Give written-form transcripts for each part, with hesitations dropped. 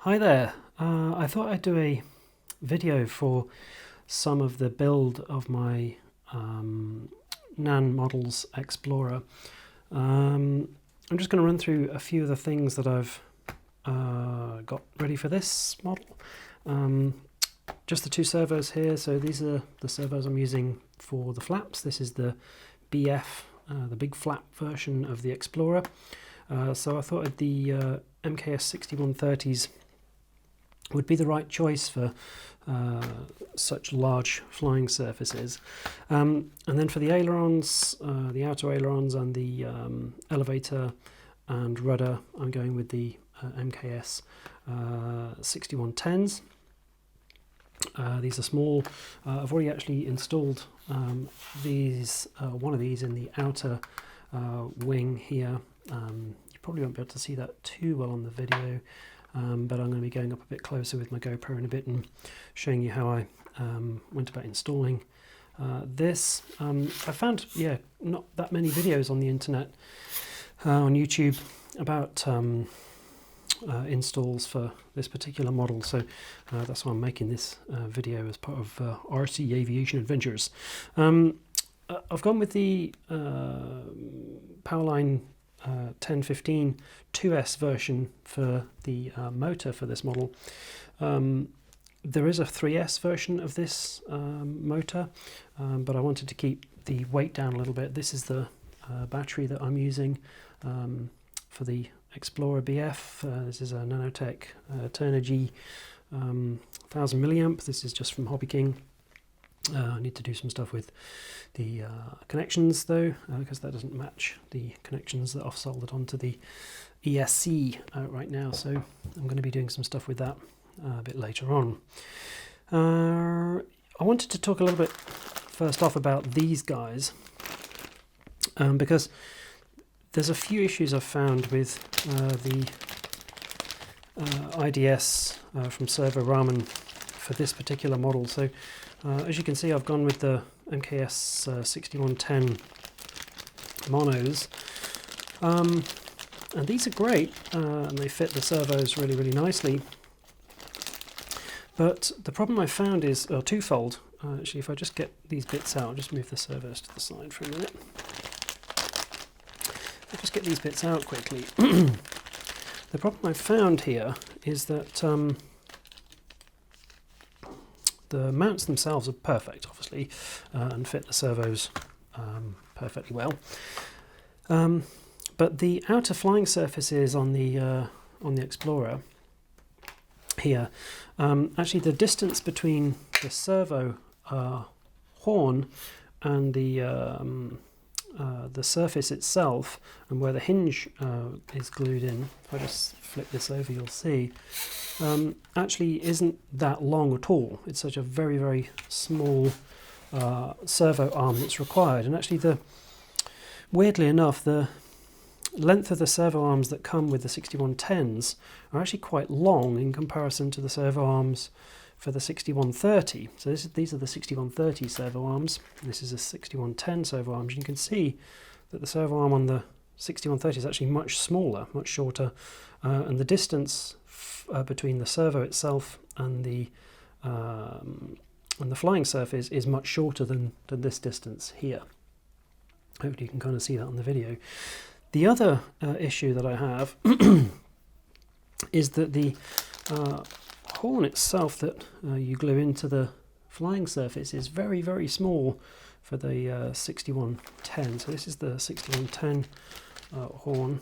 Hi there, I thought I'd do a video for some of the build of my non-models Explorer. I'm just going to run through a few of the things that I've got ready for this model. Just the two servos here, so these are the servos I'm using for the flaps. This is the BF, the big flap version of the Explorer. So I thought the MKS 6130s would be the right choice for such large flying surfaces. And then for the ailerons, the outer ailerons and the elevator and rudder, I'm going with the MKS 6110s. These are small. I've already actually installed one of these in the outer wing here. You probably won't be able to see that too well on the video, but I'm going to be going up a bit closer with my GoPro in a bit and showing you how I went about installing this. I found, not that many videos on the internet, on YouTube, about installs for this particular model, so that's why I'm making this video as part of RC Aviation Adventures. I've gone with the Powerline 1015 2S version for the motor for this model. There is a 3S version of this motor, but I wanted to keep the weight down a little bit. This is the battery that I'm using for the Explorer BF. This is a Nanotech Turnigy 1000 milliamp. This is just from Hobby King. I need to do some stuff with the connections though, because that doesn't match the connections that I've soldered onto the ESC right now, so I'm going to be doing some stuff with that a bit later on. I wanted to talk a little bit first off about these guys, because there's a few issues I've found with the IDS from Servo Raman for this particular model. So as you can see, I've gone with the MKS 6110 monos, and these are great, and they fit the servos really nicely. But the problem I found is twofold. Actually, if I just get these bits out, I'll just move the servos to the side for a minute. I'll just get these bits out quickly. The problem I found here is that the mounts themselves are perfect, obviously, and fit the servos perfectly well. But the outer flying surfaces on the Explorer here, actually the distance between the servo horn and the surface itself, and where the hinge is glued in, if I just flip this over you'll see, actually isn't that long at all. It's such a very small servo arm that's required, and actually weirdly enough, the length of the servo arms that come with the 6110s are actually quite long in comparison to the servo arms for the 6130. So these are the 6130 servo arms. This is a 6110 servo arms. You can see that the servo arm on the 6130 is actually much smaller, much shorter, and the distance between the servo itself and the flying surface is much shorter than this distance here. Hopefully you can kind of see that on the video. The other issue that I have is that the horn itself that you glue into the flying surface is very small for the 6110. So this is the 6110 horn,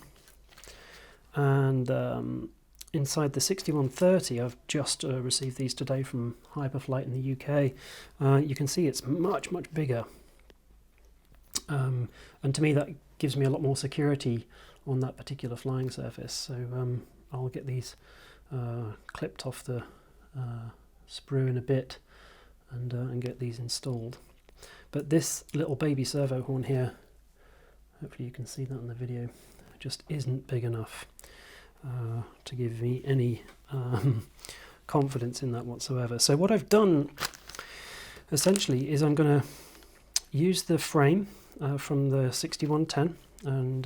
and inside the 6130, I've just received these today from Hyperflight in the UK. You can see it's much bigger, and to me that gives me a lot more security on that particular flying surface. So I'll get these clipped off the sprue in a bit and get these installed. But this little baby servo horn here, hopefully you can see that in the video, just isn't big enough to give me any confidence in that whatsoever. So what I've done essentially is I'm going to use the frame from the 6110, and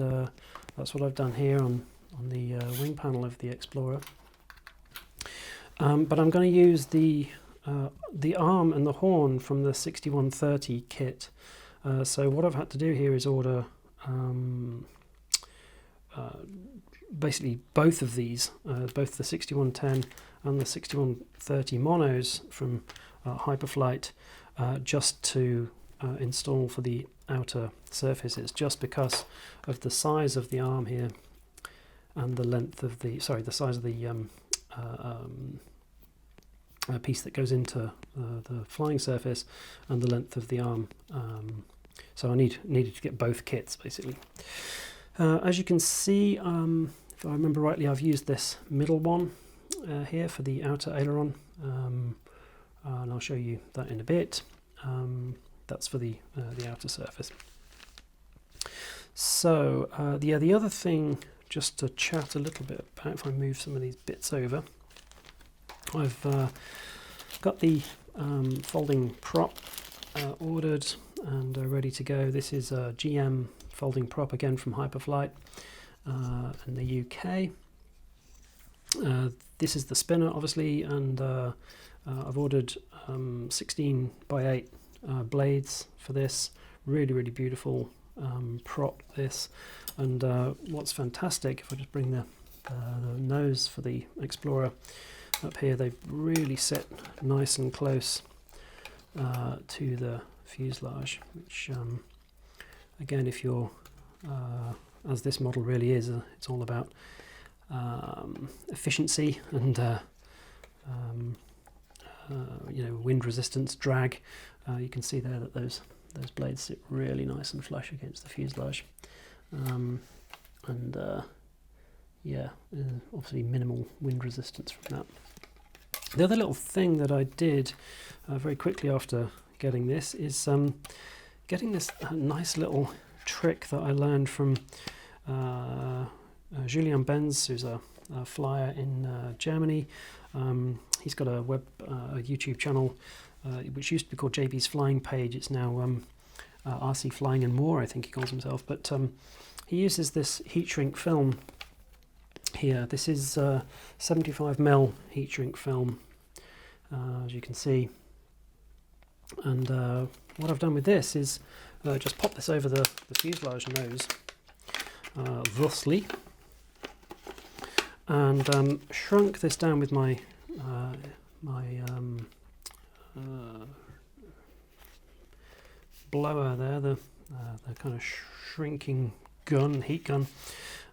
that's what I've done here on the wing panel of the Explorer. but I'm going to use the arm and the horn from the 6130 kit. So what I've had to do here is order basically both of these, both the 6110 and the 6130 monos from Hyperflight, just to install for the outer surfaces, just because of the size of the arm here and the length of the size of the piece that goes into the flying surface and the length of the arm. So I needed to get both kits basically. As you can see, if I remember rightly, I've used this middle one here for the outer aileron, and I'll show you that in a bit. That's for the outer surface. So the other thing, just to chat a little bit about, if I move some of these bits over, I've got the folding prop ordered and ready to go. This is a GM folding prop, again from Hyperflight in the UK. This is the spinner obviously, and I've ordered 16 by 8 blades for this. Really beautiful prop this, and what's fantastic, if I just bring the nose for the Explorer up here, they really sit nice and close to the fuselage, which again, if you're as this model really is, it's all about efficiency and you know, wind resistance, drag. You can see there that those blades sit really nice and flush against the fuselage, and yeah, obviously minimal wind resistance from that. The other little thing that I did very quickly after getting this is getting this nice little trick that I learned from Julian Benz, who's a flyer in Germany. He's got a YouTube channel which used to be called JB's Flying Page. It's now RC Flying and More, I think he calls himself. But he uses this heat shrink film here. This is 75mm heat shrink film, as you can see. And what I've done with this is just pop this over the fuselage nose, thusly, and shrunk this down with my blower there, the kind of shrinking gun, heat gun,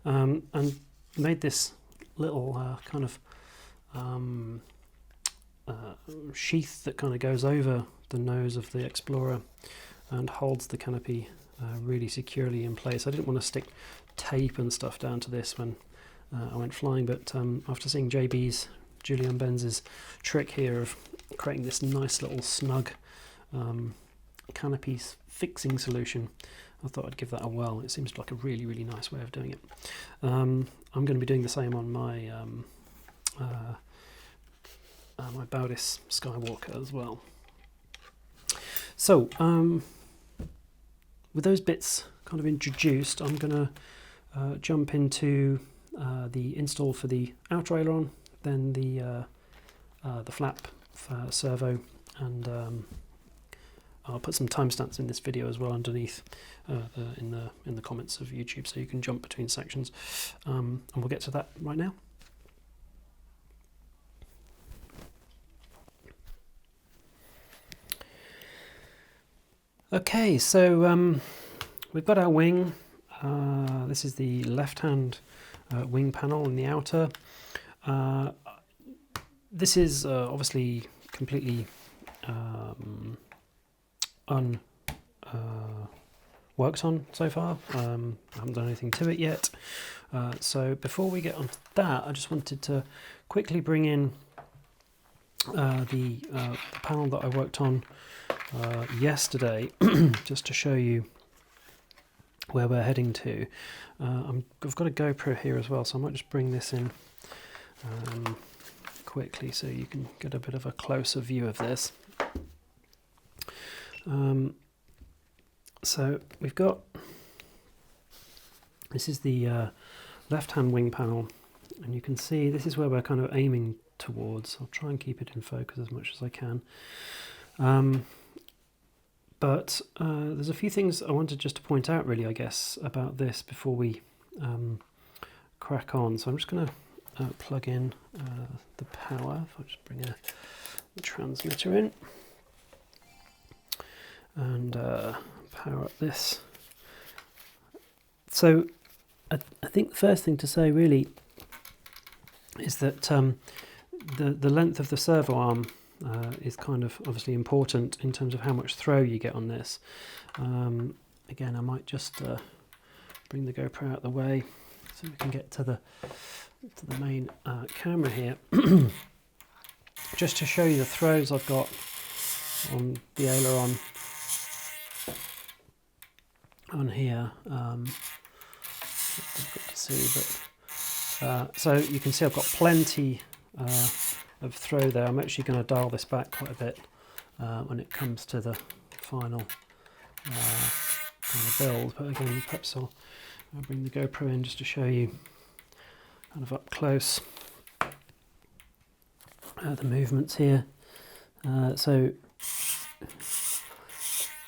and made this little kind of sheath that kind of goes over the nose of the Explorer and holds the canopy really securely in place. I didn't want to stick tape and stuff down to this when I went flying, but after seeing Julian Benz's trick here of creating this nice little snug canopy fixing solution, I thought I'd give that a whirl. It seems like a really nice way of doing it. I'm going to be doing the same on my my Baudis Skywalker as well. So with those bits kind of introduced, I'm going to jump into the install for the outer aileron, then the flap servo, and I'll put some timestamps in this video as well underneath in the comments of YouTube, so you can jump between sections, and we'll get to that right now. Okay, so we've got our wing. This is the left-hand wing panel in the outer. This is obviously completely worked on so far. I haven't done anything to it yet. So before we get on to that, I just wanted to quickly bring in the panel that I worked on yesterday, just to show you where we're heading to. I've got a GoPro here as well, so I might just bring this in quickly so you can get a bit of a closer view of this. So we've got, this is the left-hand wing panel, and you can see this is where we're kind of aiming towards. I'll try and keep it in focus as much as I can. But there's a few things I wanted just to point out really, I guess, about this before we crack on. So I'm just going to plug in the power. If I just bring the transmitter in and power up this. So I think the first thing to say really is that the length of the servo arm is kind of obviously important in terms of how much throw you get on this. Again, I might just bring the GoPro out of the way so we can get to the main camera here. Just to show you the throws I've got on the aileron on here. Difficult to see, but so you can see I've got plenty of throw there. I'm actually going to dial this back quite a bit when it comes to the final kind of build, but again, perhaps I'll bring the GoPro in just to show you kind of up close the movements here. So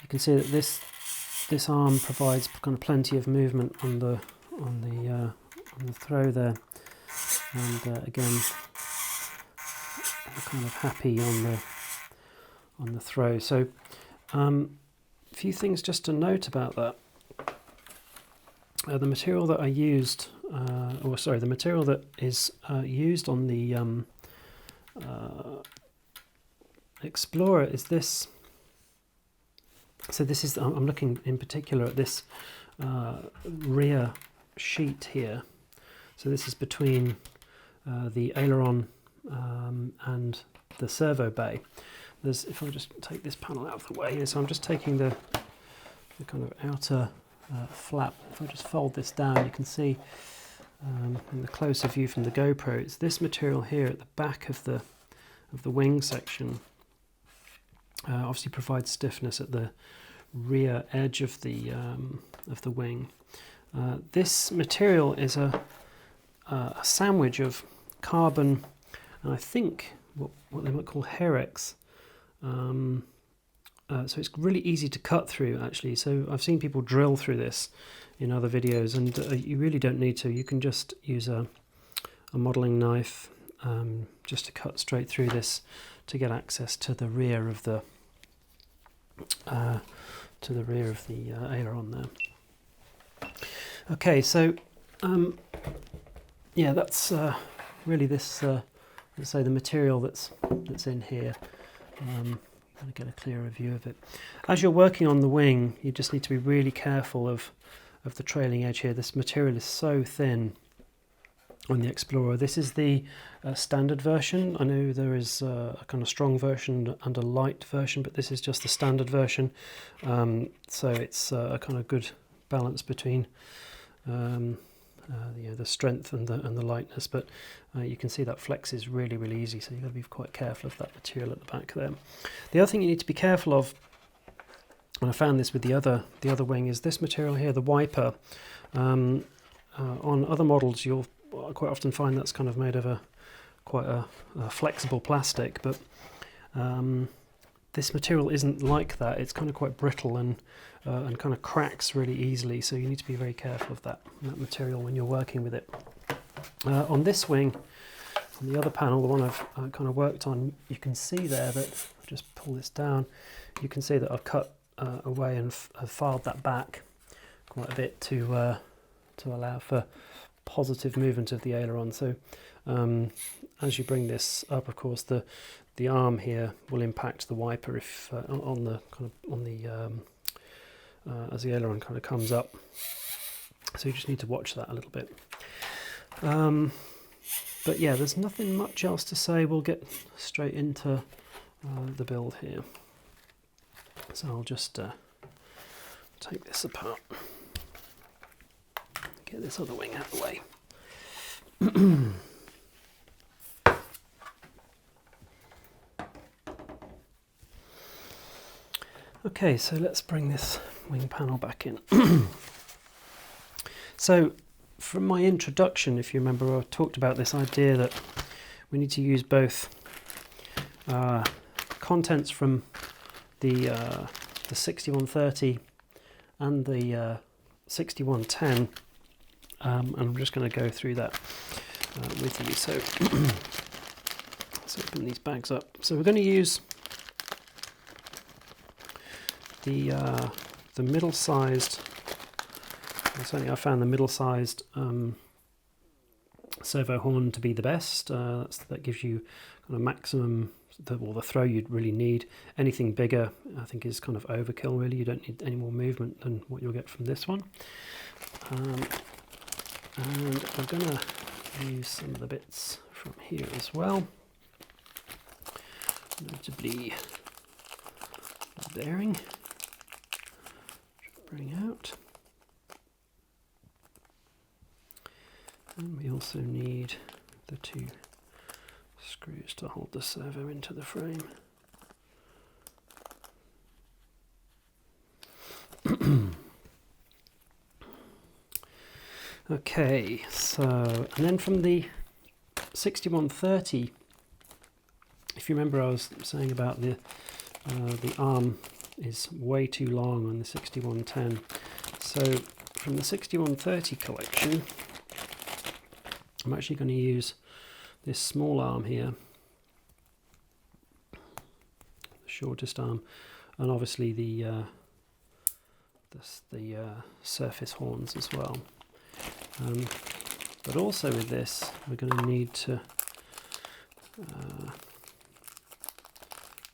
you can see that this arm provides kind of plenty of movement on the throw there, and again, I'm kind of happy on the throw. So a few things just to note about that. The material that I used, the material that is used on the Explorer is this. So this is, I'm looking in particular at this rear sheet here. So this is between the aileron and the servo bay. If I just take this panel out of the way here, so I'm just taking the kind of outer flap. If I just fold this down, you can see in the closer view from the GoPro, it's this material here at the back of the wing section. Obviously provides stiffness at the rear edge of the wing. This material is a sandwich of carbon, and I think what they might call Herex. So it's really easy to cut through, actually. So I've seen people drill through this in other videos, and you really don't need to. You can just use a modelling knife just to cut straight through this to get access to the rear of the aileron there. Okay, so yeah, that's really this. Let's say the material that's in here. I'm going to get a clearer view of it. As you're working on the wing, you just need to be really careful of the trailing edge here. This material is so thin on the Explorer. This is the standard version. I know there is a kind of strong version and a light version, but this is just the standard version. So it's a kind of good balance between the strength and the lightness, but you can see that flexes really easy, so you've got to be quite careful of that material at the back there. The other thing you need to be careful of, and I found this with the other wing, is this material here, the wiper. On other models you'll quite often find that's kind of made of quite a flexible plastic, but this material isn't like that. It's kind of quite brittle and kind of cracks really easily, so you need to be very careful of that material when you're working with it. On this wing, on the other panel, the one I've kind of worked on, you can see there that, I'll just pull this down, you can see that I've cut away and I've filed that back quite a bit to allow for positive movement of the aileron. So as you bring this up, of course, the arm here will impact the wiper if as the aileron kind of comes up. So you just need to watch that a little bit. But yeah, there's nothing much else to say. We'll get straight into the build here. So I'll just take this apart, get this other wing out of the way. Okay, so let's bring this wing panel back in. So from my introduction, if you remember, I talked about this idea that we need to use both contents from the 6130 and the 6110, and I'm just going to go through that with you. So let's open these bags up. So we're going to use the middle-sized. Certainly, I found the middle-sized servo horn to be the best. That gives you kind of maximum, the throw you'd really need. Anything bigger, I think, is kind of overkill. Really, you don't need any more movement than what you'll get from this one. And I'm going to use some of the bits from here as well, notably the bearing. Bring out. And we also need the 2 screws to hold the servo into the frame. Okay, so, and then from the 6130, if you remember, I was saying about the arm is way too long on the 6110. So from the 6130 collection, I'm actually going to use this small arm here, the shortest arm, and obviously the surface horns as well. But also with this, we're going to need to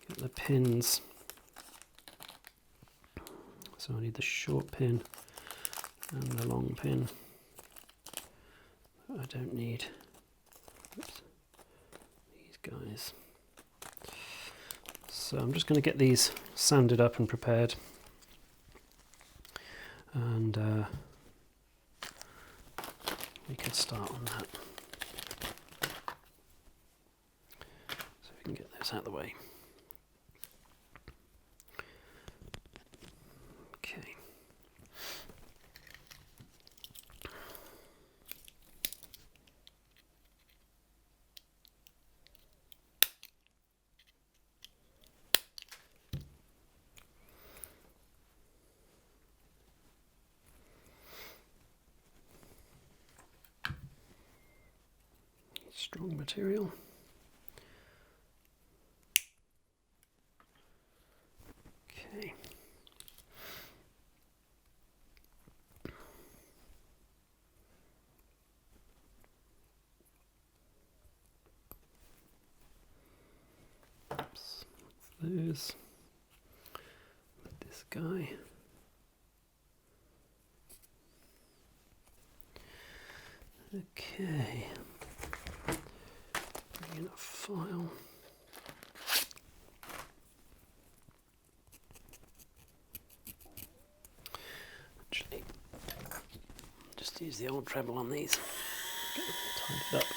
get the pins. So I need the short pin and the long pin. I don't need these guys. So I'm just going to get these sanded up and prepared, and we could start on that. So we can get those out of the way. Okay. Strong material. Okay. Oops. Those. With this guy. Okay. Bring in a file. Actually, just use the old treble on these. Get them all tidied up.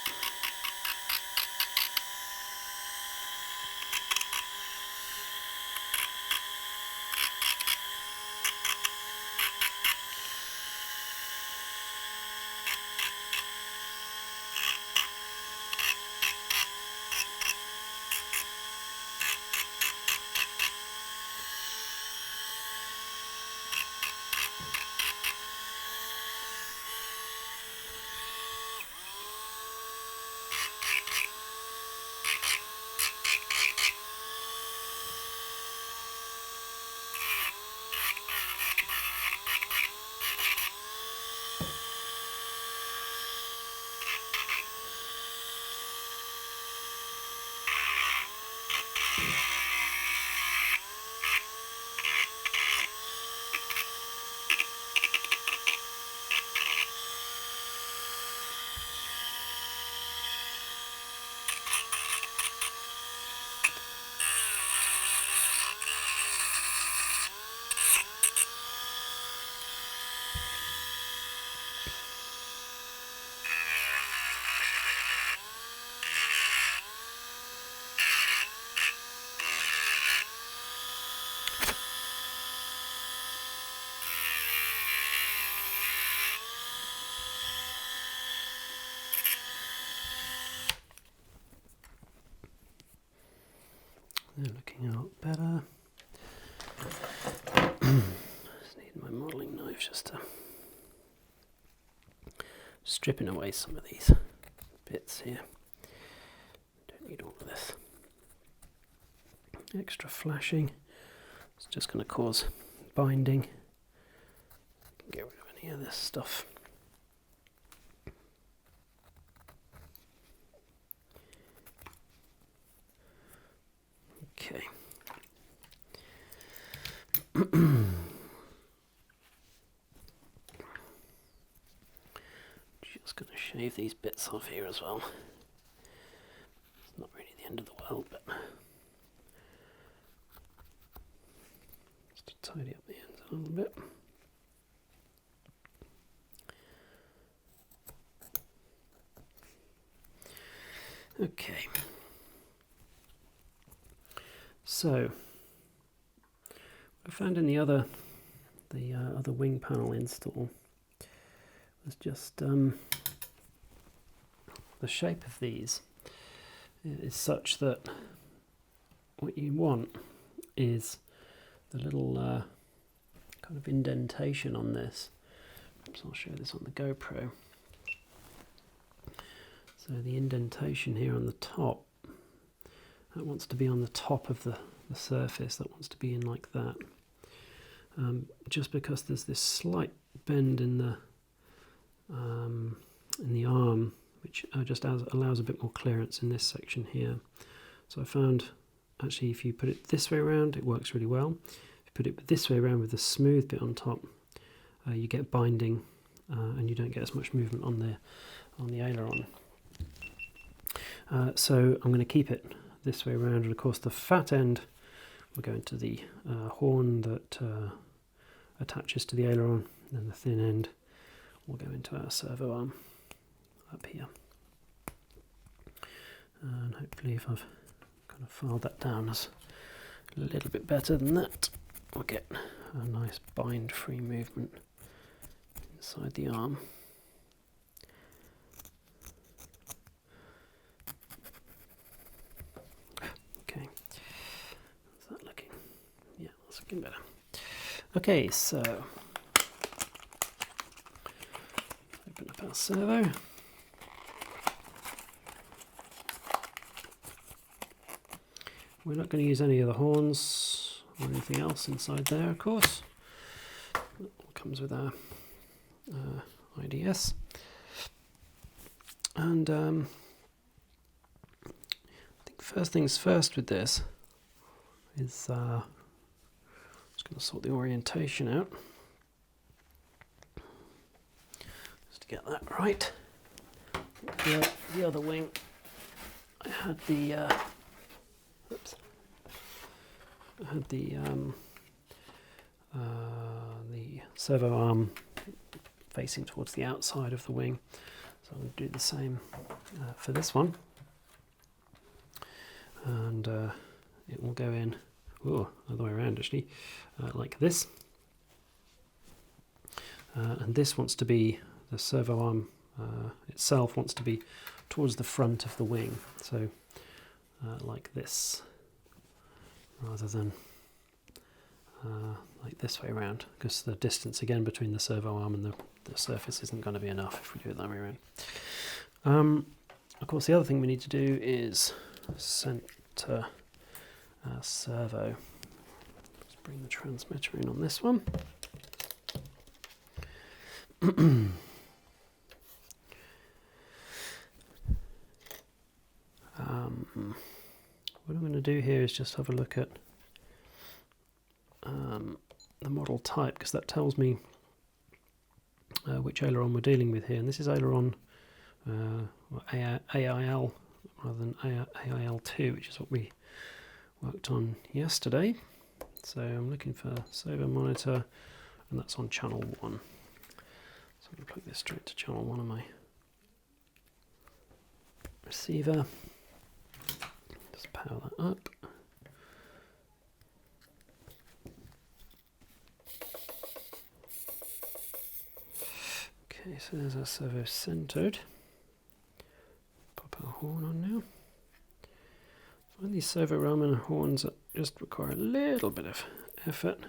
They're looking a lot better. Just need my modelling knife just to stripping away some of these bits here. Don't need all of this extra flashing. It's just going to cause binding. Get rid of any of this stuff. Okay. Just going to shave these bits off here as well. It's not really the end of the world, but just to tidy up the ends a little bit. Okay. So, what I found in the other wing panel install was just the shape of these is such that what you want is the little kind of indentation on this. Perhaps I'll show this on the GoPro. So the indentation here on the top, that wants to be on the top of the surface, that wants to be in like that. Just because there's this slight bend in the arm, which just allows a bit more clearance in this section here. So I found actually if you put it this way around, it works really well. If you put it this way around with the smooth bit on top, you get binding and you don't get as much movement on the aileron. So I'm going to keep it this way around, and of course the fat end will go into the horn that attaches to the aileron, and the thin end will go into our servo arm up here. And hopefully if I've kind of filed that down as a little bit better than that, we'll get a nice bind-free movement inside the arm. Okay, how's that looking? Yeah, that's looking better. Okay, so open up our servo. We're not going to use any of the horns or anything else inside there, of course. It all comes with our IDS. And I think first things first with this is just going to sort the orientation out. Just to get that right. The other wing, I had the servo arm facing towards the outside of the wing, so I'm going to do the same for this one, and it will go in other way around actually, like this, and this wants to be, the servo arm itself wants to be towards the front of the wing, so like this, rather than like this way around, because the distance again between the servo arm and the surface isn't going to be enough if we do it that way around. Of course, the other thing we need to do is center our servo. Let's bring the transmitter in on this one. What I'm going to do here is just have a look at the model type, because that tells me which aileron we're dealing with here. And this is aileron AIL rather than AIL2, which is what we worked on yesterday. So I'm looking for servo monitor, and that's on channel 1. So I'm going to plug this straight to channel 1 on my receiver. Just power that up. Okay, so there's our servo centered. Pop our horn on now. find these servo Raman horns that just require a little bit of effort.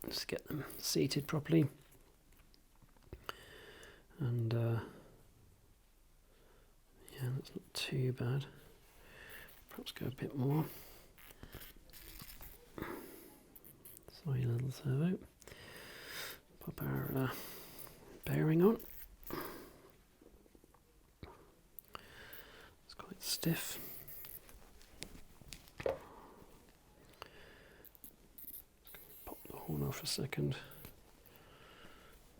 Just get them seated properly. And yeah, that's not too bad. Perhaps go a bit more. Sorry, little servo. Pop our bearing on. It's quite stiff. Pop the horn off a second.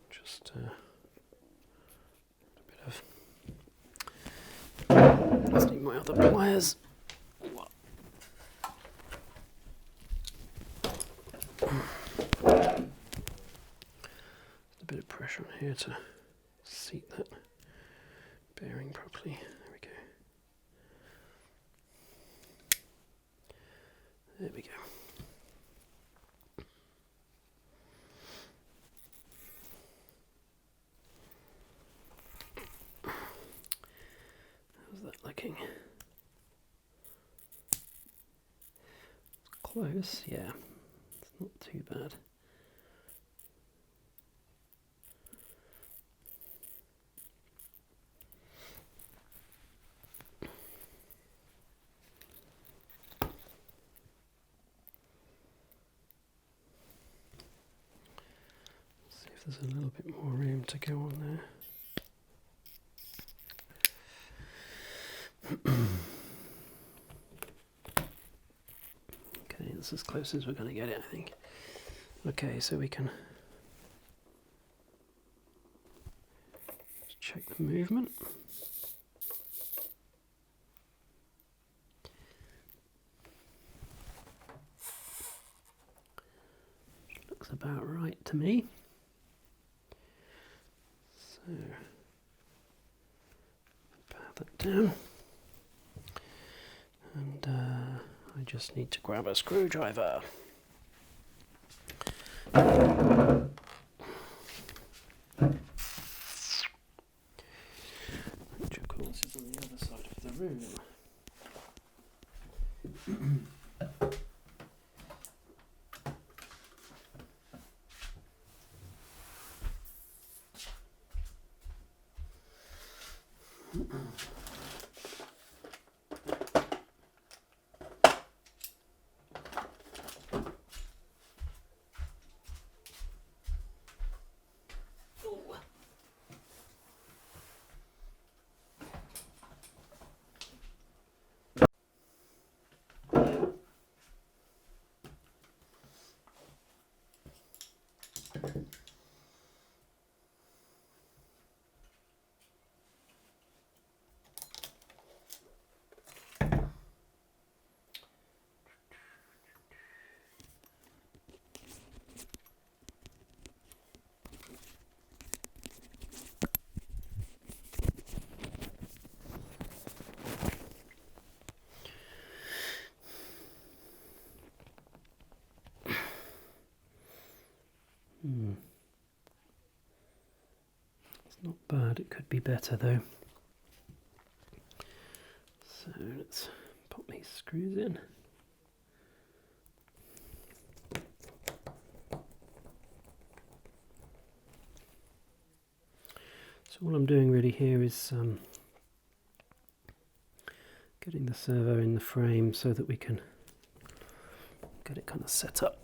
Just a bit of. Let's need my other pliers. A bit of pressure on here to seat that bearing properly. There we go. There we go. How's that looking? Close, yeah. It's not too bad. See if there's a little bit more room to go on there. Okay, that's as close as we're going to get it, I think. Okay, so we can just check the movement. Looks about right to me. So, pat that down. And I just need to grab a screwdriver. Which of course is on the other side of the room. It's not bad, it could be better though. So let's pop these screws in. So all I'm doing really here is getting the servo in the frame so that we can get it kind of set up.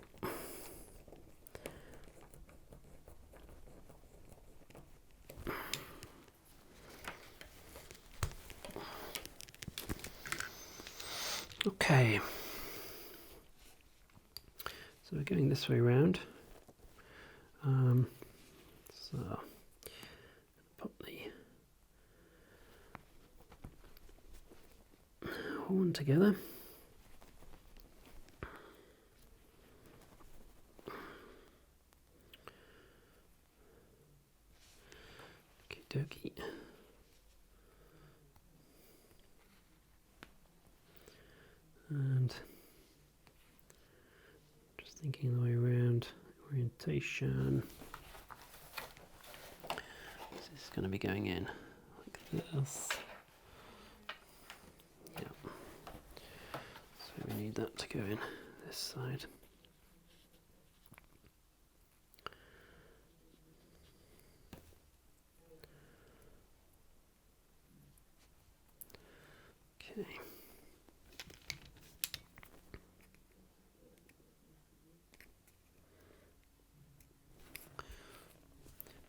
Okay, so we're going this way round. So pop the horn together. Okie dokie. And just thinking the way around, orientation. This is going to be going in like this. need that to go in this side. Okay.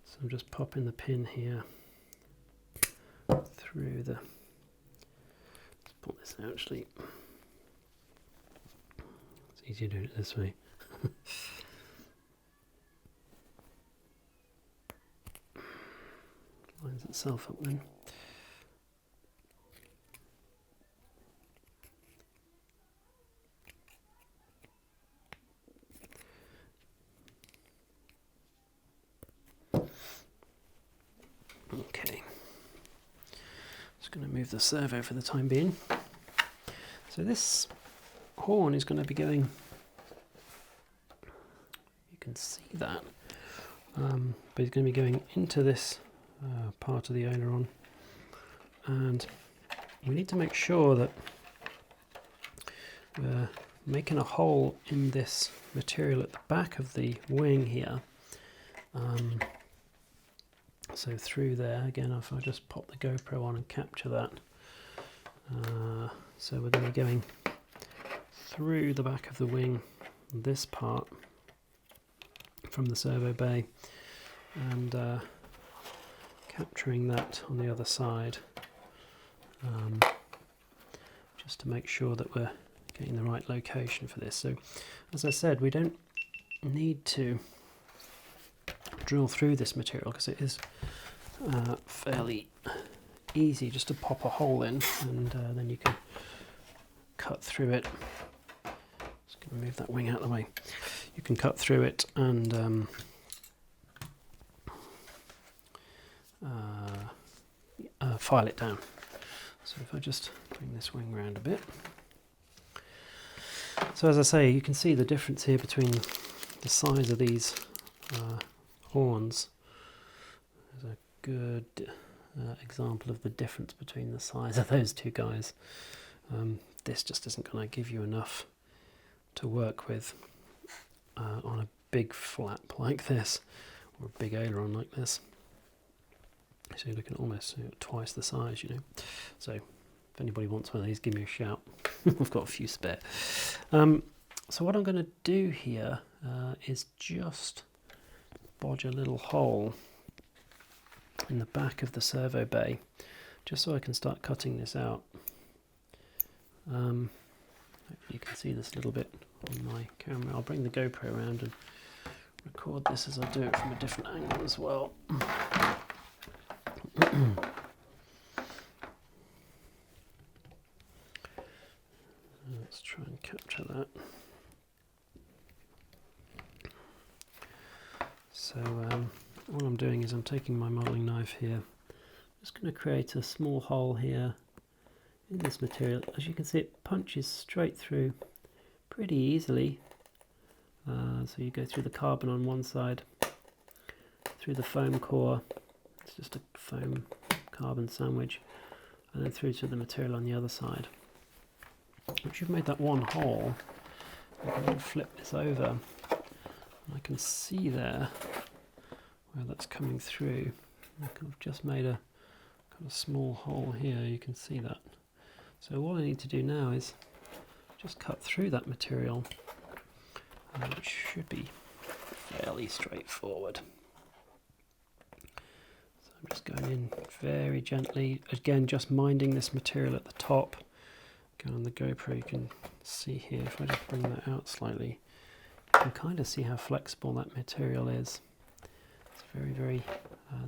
So I'm just popping the pin here through the, let's pull this out actually, it's easier doing it this way. Lines itself up then. Okay, just going to move the servo for the time being. So this horn is going to be going, you can see that, but it's going to be going into this part of the aileron, and we need to make sure that we're making a hole in this material at the back of the wing here. So through there, again, if I just pop the GoPro on and capture that. So we're going to be going through the back of the wing, this part from the servo bay, and capturing that on the other side, just to make sure that we're getting the right location for this. So as I said, we don't need to drill through this material because it is fairly easy just to pop a hole in, and then you can cut through it. Just going to move that wing out of the way. You can cut through it and file it down. So if I just bring this wing round a bit. So as I say, you can see the difference here between the size of these horns. There's a good example of the difference between the size of those two guys. This just isn't going to give you enough to work with on a big flap like this, or a big aileron like this. So you're looking at almost twice the size, you know. So if anybody wants one of these, give me a shout. I've got a few spare. So what I'm going to do here is just bodge a little hole in the back of the servo bay, just so I can start cutting this out. Hopefully you can see this a little bit on my camera. I'll bring the GoPro around and record this as I do it from a different angle as well. Let's try and capture that. So what I'm doing is I'm taking my modelling knife here, just going to create a small hole here in this material. As you can see, it punches straight through pretty easily. So you go through the carbon on one side, through the foam core, it's just a foam carbon sandwich, and then through to the material on the other side. Once you've made that one hole, I can then flip this over, and I can see there where that's coming through. I've just made a kind of small hole here, you can see that. So all I need to do now is just cut through that material, which should be fairly straightforward. So I'm just going in very gently, again just minding this material at the top. Go on the GoPro, you can see here, if I just bring that out slightly, you can kind of see how flexible that material is. It's very, very,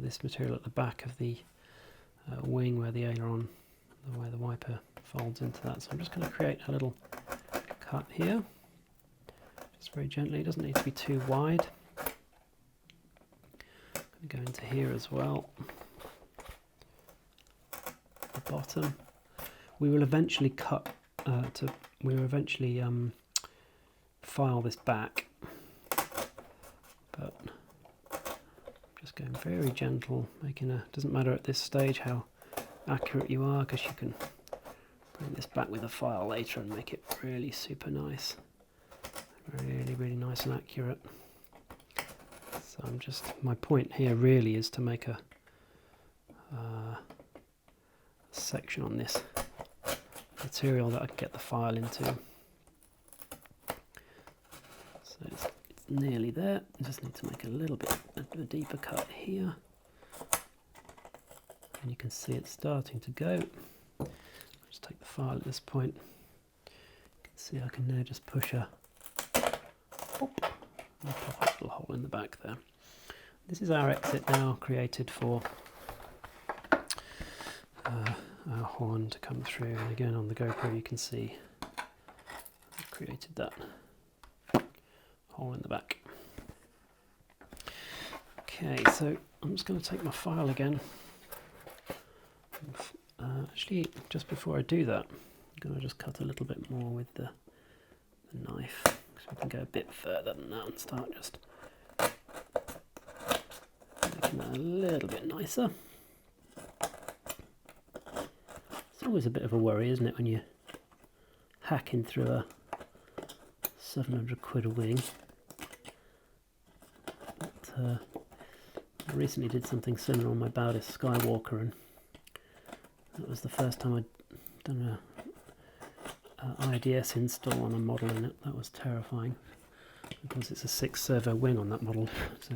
this material at the back of the wing where the aileron, where the wiper folds into that. So I'm just going to create a little cut here, just very gently, it doesn't need to be too wide. I'm going to go into here as well, the bottom. We will eventually file this back, but just going very gentle, doesn't matter at this stage how accurate you are, because you can bring this back with a file later and make it really super nice. Really, really nice and accurate. So I'm just, my point here really is to make a section on this material that I can get the file into. So it's nearly there. I just need to make a little bit of a deeper cut here. And you can see it's starting to go. I'll just take the file at this point. You can see I can now just push a pop, and pop a little hole in the back there. This is our exit now created for our horn to come through, and again on the GoPro you can see I've created that hole in the back. Okay, so I'm just going to take my file again. Actually, just before I do that, I'm going to just cut a little bit more with the knife, so we can go a bit further than that and start just making that a little bit nicer. It's always a bit of a worry, isn't it, when you're hacking through a 700 quid a wing. But, I recently did something similar on my Bowdis Skywalker, and that was the first time I'd done a IDS install on a model in it. That was terrifying, because it's a 6 servo wing on that model. So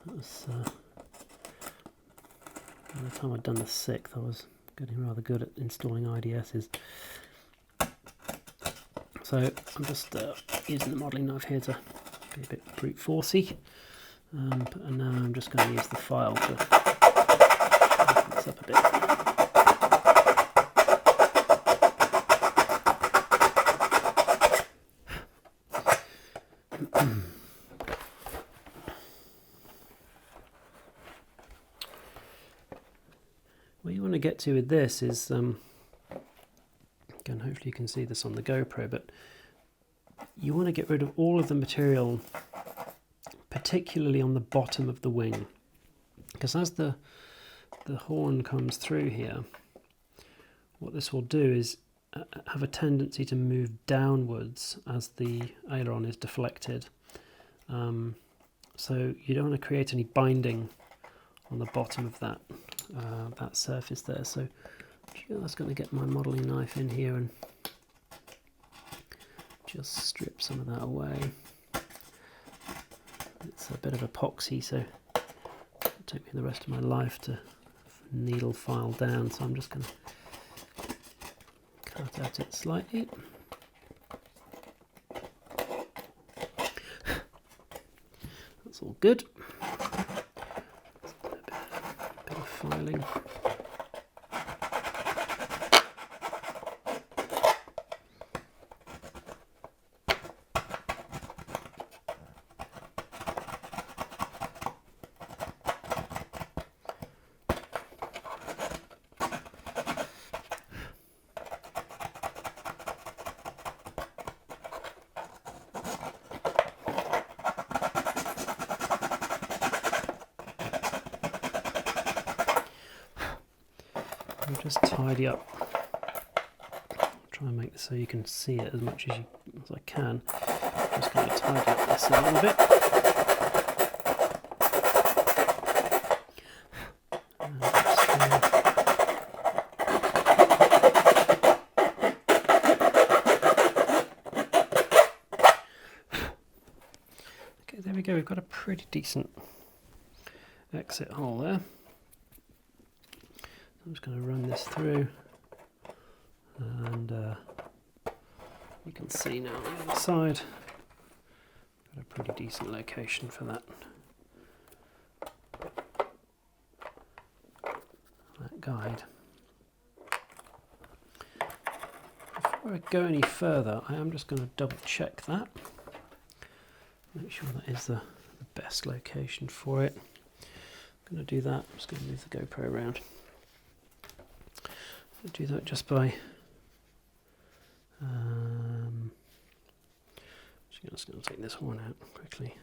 that was by the time I'd done the 6th, I was getting rather good at installing IDSs. So I'm just using the modelling knife here to be a bit brute forcey, and now I'm just going to use the file to open this up a bit. What you want to get to with this is, again, hopefully you can see this on the GoPro, but you want to get rid of all of the material, particularly on the bottom of the wing, because as the horn comes through here, what this will do is have a tendency to move downwards as the aileron is deflected. So you don't want to create any binding on the bottom of that that surface there. So I'm just going to get my modelling knife in here and just strip some of that away. It's a bit of epoxy, so it'll take me the rest of my life to needle file down, so I'm just going to cut at it slightly. That's all good. A bit of filing. Just tidy up. I'll try and make this so you can see it as much as I can. I'm just going to tidy up this a little bit. Okay, there we go. We've got a pretty decent exit hole there. I'm just going to run this through, and you can see now on the other side, got a pretty decent location for that guide. Before I go any further, I am just going to double check that, make sure that is the best location for it. I'm going to do that. I'm just going to move the GoPro around. I'll do that just by just going to take this horn out quickly.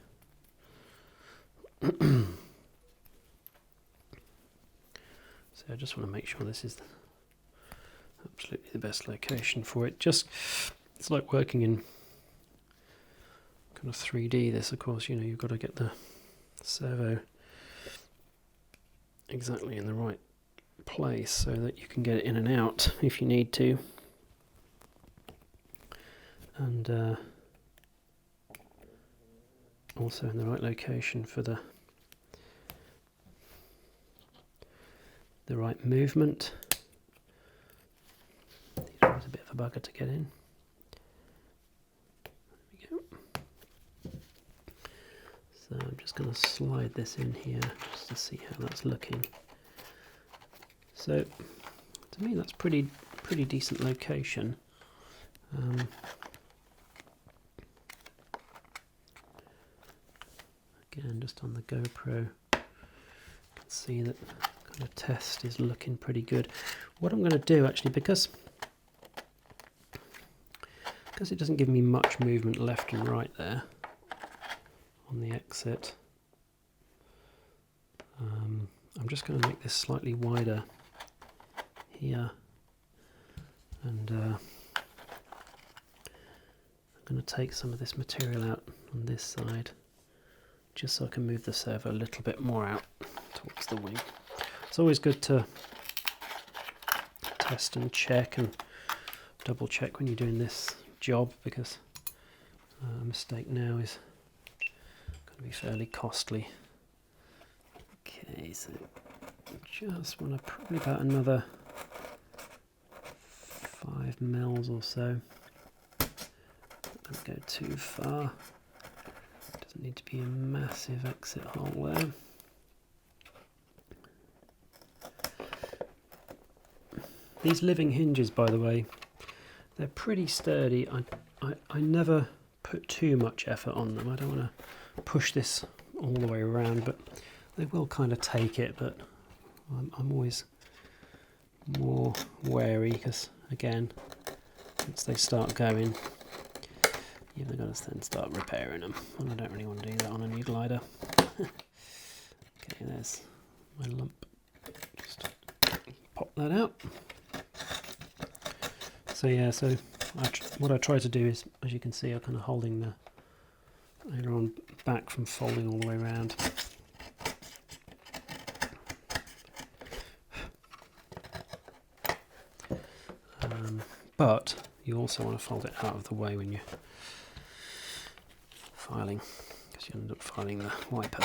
So I just want to make sure this is absolutely the best location for it. Just, it's like working in kind of 3D. This, of course, you know, you've got to get the servo exactly in the right place so that you can get it in and out if you need to. And also in the right location for the right movement. These ones are a bit of a bugger to get in. There we go. So I'm just going to slide this in here just to see how that's looking. So to me that's pretty decent location. Again, just on the GoPro, you can see that kind of test is looking pretty good. What I'm going to do actually, because it doesn't give me much movement left and right there on the exit, I'm just going to make this slightly wider here, and I'm going to take some of this material out on this side just so I can move the servo a little bit more out towards the wing. It's always good to test and check and double check when you're doing this job, because a mistake now is going to be fairly costly. Okay, so just want to probably about another 5 mils or so. Don't go too far. Doesn't need to be a massive exit hole there. These living hinges, by the way, they're pretty sturdy. I never put too much effort on them. I don't want to push this all the way around, but they will kind of take it. But I'm always more wary because, again, once they start going, you've got to then start repairing them, and I don't really want to do that on a new glider. Okay, there's my lump. Just pop that out. So yeah, so what I try to do is, as you can see, I'm kind of holding the aileron back from folding all the way around. But you also want to fold it out of the way when you're filing, because you end up filing the wiper.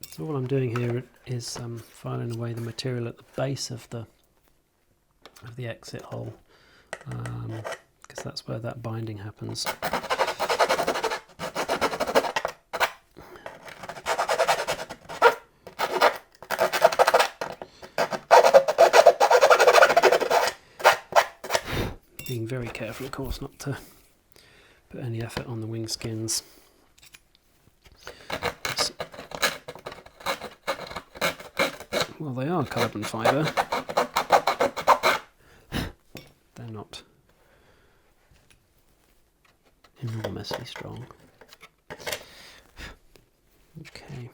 So all I'm doing here is filing away the material at the base of the exit hole, because that's where that binding happens. Being very careful, of course, not to put any effort on the wing skins. Well, they are carbon fibre. They're not enormously strong. Okay.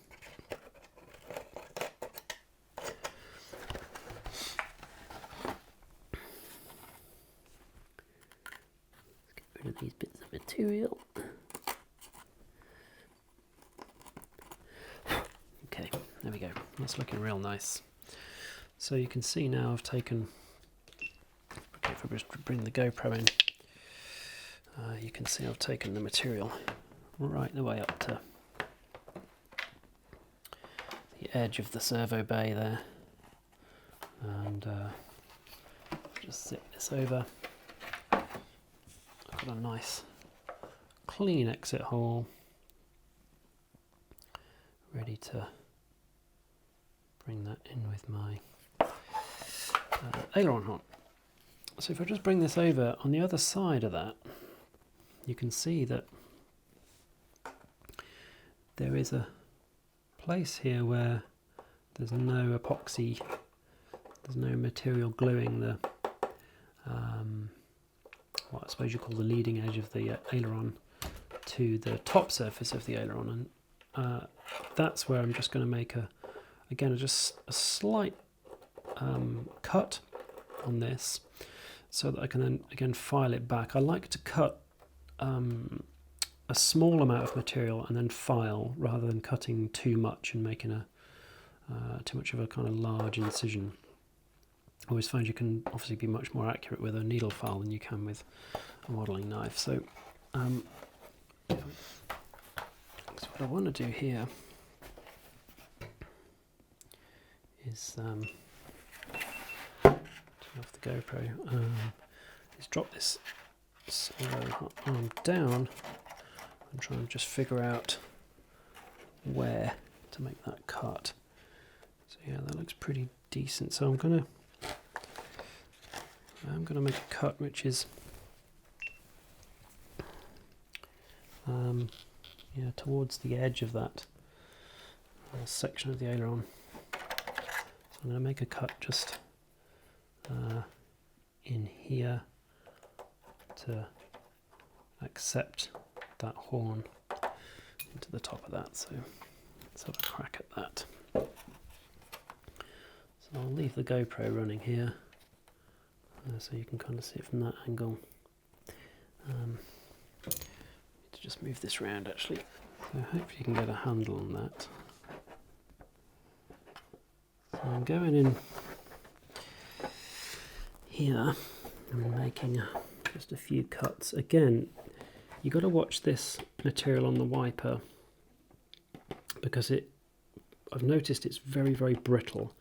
Let's get rid of these bits of material. Okay, there we go. That's looking real nice. So you can see now I've taken, if I just bring the GoPro in, you can see I've taken the material right the way up to the edge of the servo bay there, and just zip this over. I've got a nice clean exit hole ready to bring that in with my aileron horn. So if I just bring this over, on the other side of that, you can see that there is a place here where there's no epoxy there's no material gluing the what I suppose you call the leading edge of the aileron to the top surface of the aileron, and that's where I'm just going to make just a slight cut on this, so that I can then again file it back. I like to cut a small amount of material and then file, rather than cutting too much and making too much of a kind of large incision. I always find you can obviously be much more accurate with a needle file than you can with a modelling knife. So what I want to do here is turn off the GoPro. Is drop this servo arm down and try and just figure out where to make that cut. So yeah, that looks pretty decent. So I'm gonna make a cut which is yeah, towards the edge of that section of the aileron. So I'm going to make a cut just in here to accept that horn into the top of that. So let's have a crack at that. So I'll leave the GoPro running here, so you can kind of see it from that angle. Need to just move this round actually, so hopefully you can get a handle on that. So I'm going in here and making just a few cuts. Again, you've got to watch this material on the wiper, because I've noticed it's very, very brittle,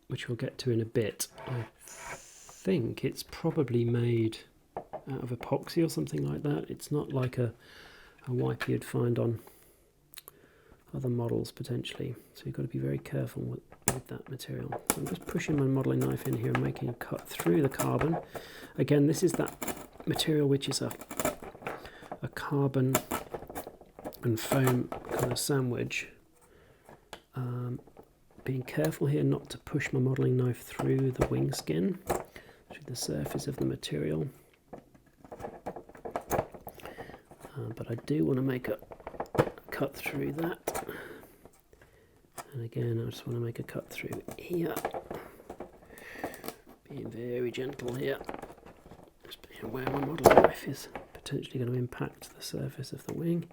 which we'll get to in a bit. I think it's probably made out of epoxy or something like that. It's not like a wiper you'd find on other models potentially, so you've got to be very careful with that material. So I'm just pushing my modelling knife in here and making a cut through the carbon. Again, this is that material which is a carbon and foam kind of sandwich. Being careful here not to push my modelling knife through the wing skin, through the surface of the material. But I do want to make a cut through that. And again, I just want to make a cut through here. Being very gentle here. Just being aware my modelling knife is potentially going to impact the surface of the wing.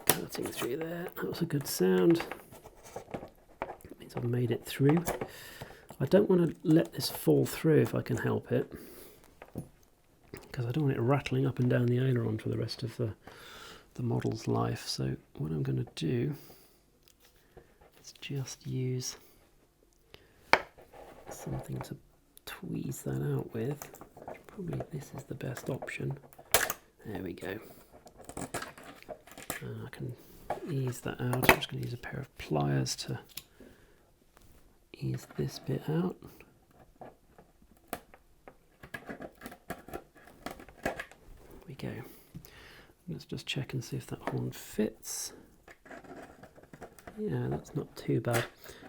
Cutting through there. That was a good sound. That means I've made it through. I don't want to let this fall through if I can help it, because I don't want it rattling up and down the aileron for the rest of the model's life. So what I'm going to do is just use something to tweeze that out with. Probably this is the best option. There we go. I can ease that out. I'm just going to use a pair of pliers to ease this bit out. There we go. Let's just check and see if that horn fits. Yeah, that's not too bad.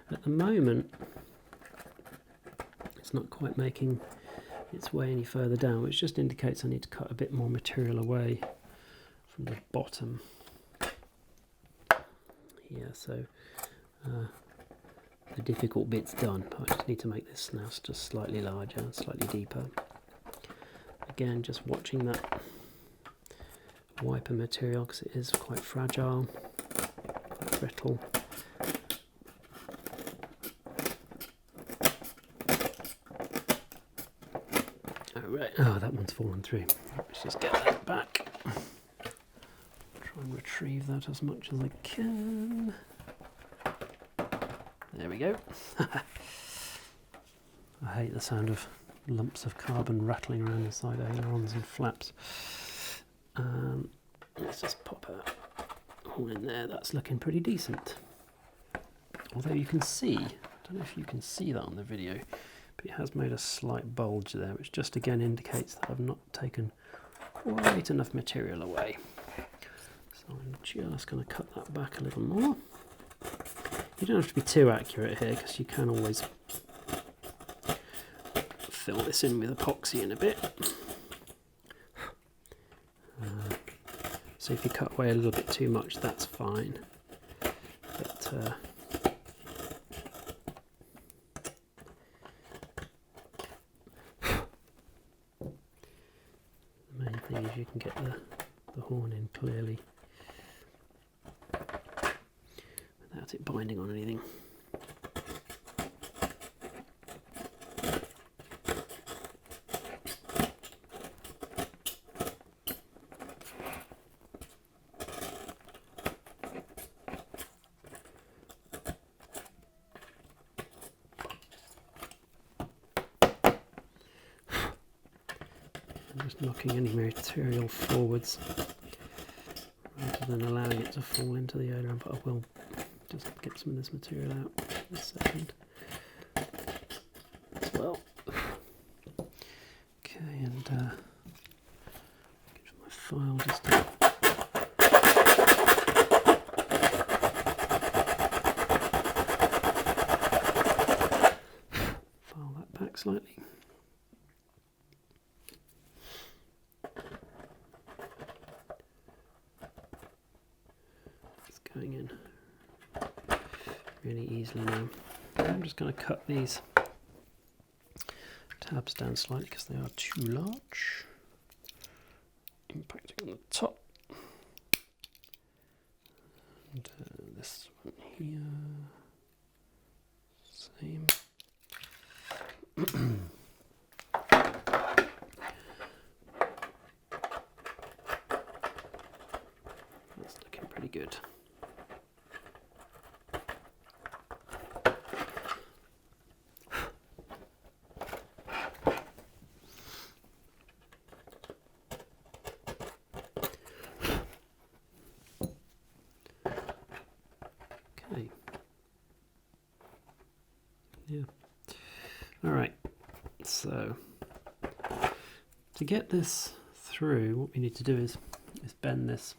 At the moment, it's not quite making its way any further down, which just indicates I need to cut a bit more material away from the bottom here. So the difficult bit's done. I just need to make this snout just slightly larger and slightly deeper. Again, just watching that wiper material, because it is quite fragile, quite brittle. Alright, oh, that one's fallen through. Let's just get that back. Try and retrieve that as much as I can. There we go. I hate the sound of lumps of carbon rattling around inside ailerons and flaps. Let's just pop a horn in there. That's looking pretty decent. Although you can see, I don't know if you can see that on the video, but it has made a slight bulge there, which just again indicates that I've not taken quite enough material away. So I'm just going to cut that back a little more. You don't have to be too accurate here because you can always fill this in with epoxy in a bit. So if you cut away a little bit too much, that's fine. But the main thing is you can get the horn in clearly without it binding on anything. Just knocking any material forwards rather than allowing it to fall into the aileron, but I will just get some of this material out in a second as well. Okay, and get my file just to file that back slightly. Going in really easily now. I'm just going to cut these tabs down slightly because they are too large, impacting on the top. And this one here, same. That's looking pretty good. Yeah. All right. So to get this through, what we need to do is bend this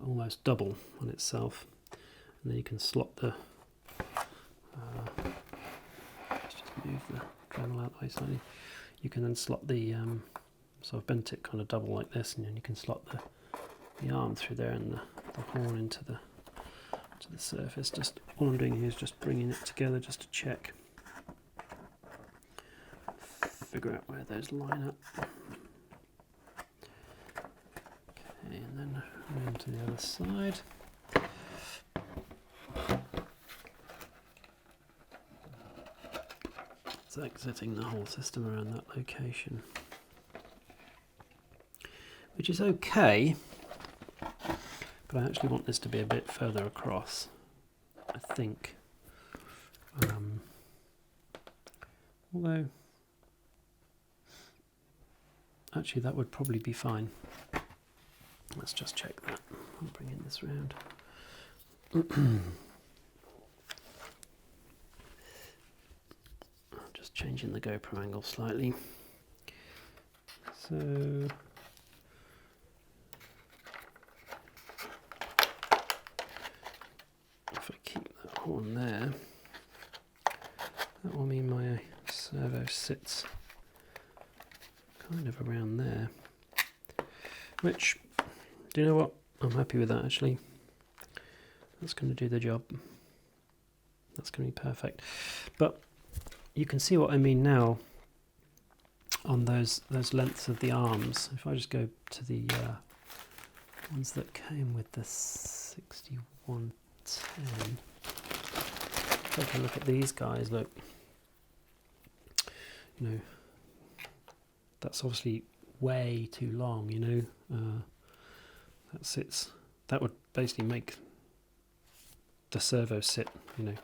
almost double on itself, and then you can slot the. Let's just move the Dremel out the way slightly. You can then slot the. So I've bent it kind of double like this, and then you can slot the arm through there and the horn into the surface. Just all I'm doing here is just bringing it together just to check, figure out where those line up. Okay, and then around to the other side. It's exiting the whole system around that location, which is okay. But I actually want this to be a bit further across, I think. Although, actually that would probably be fine. Let's just check that. I'll bring in this round. Just changing the GoPro angle slightly. So if I keep that horn there, that will mean my servo sits kind of around there, which, do you know what, I'm happy with that actually. That's going to do the job. That's going to be perfect. But you can see what I mean now on those lengths of the arms. If I just go to the ones that came with the 6110, take a look at these guys. Look, you know, that's obviously way too long, you know. That would basically make the servo sit, you know,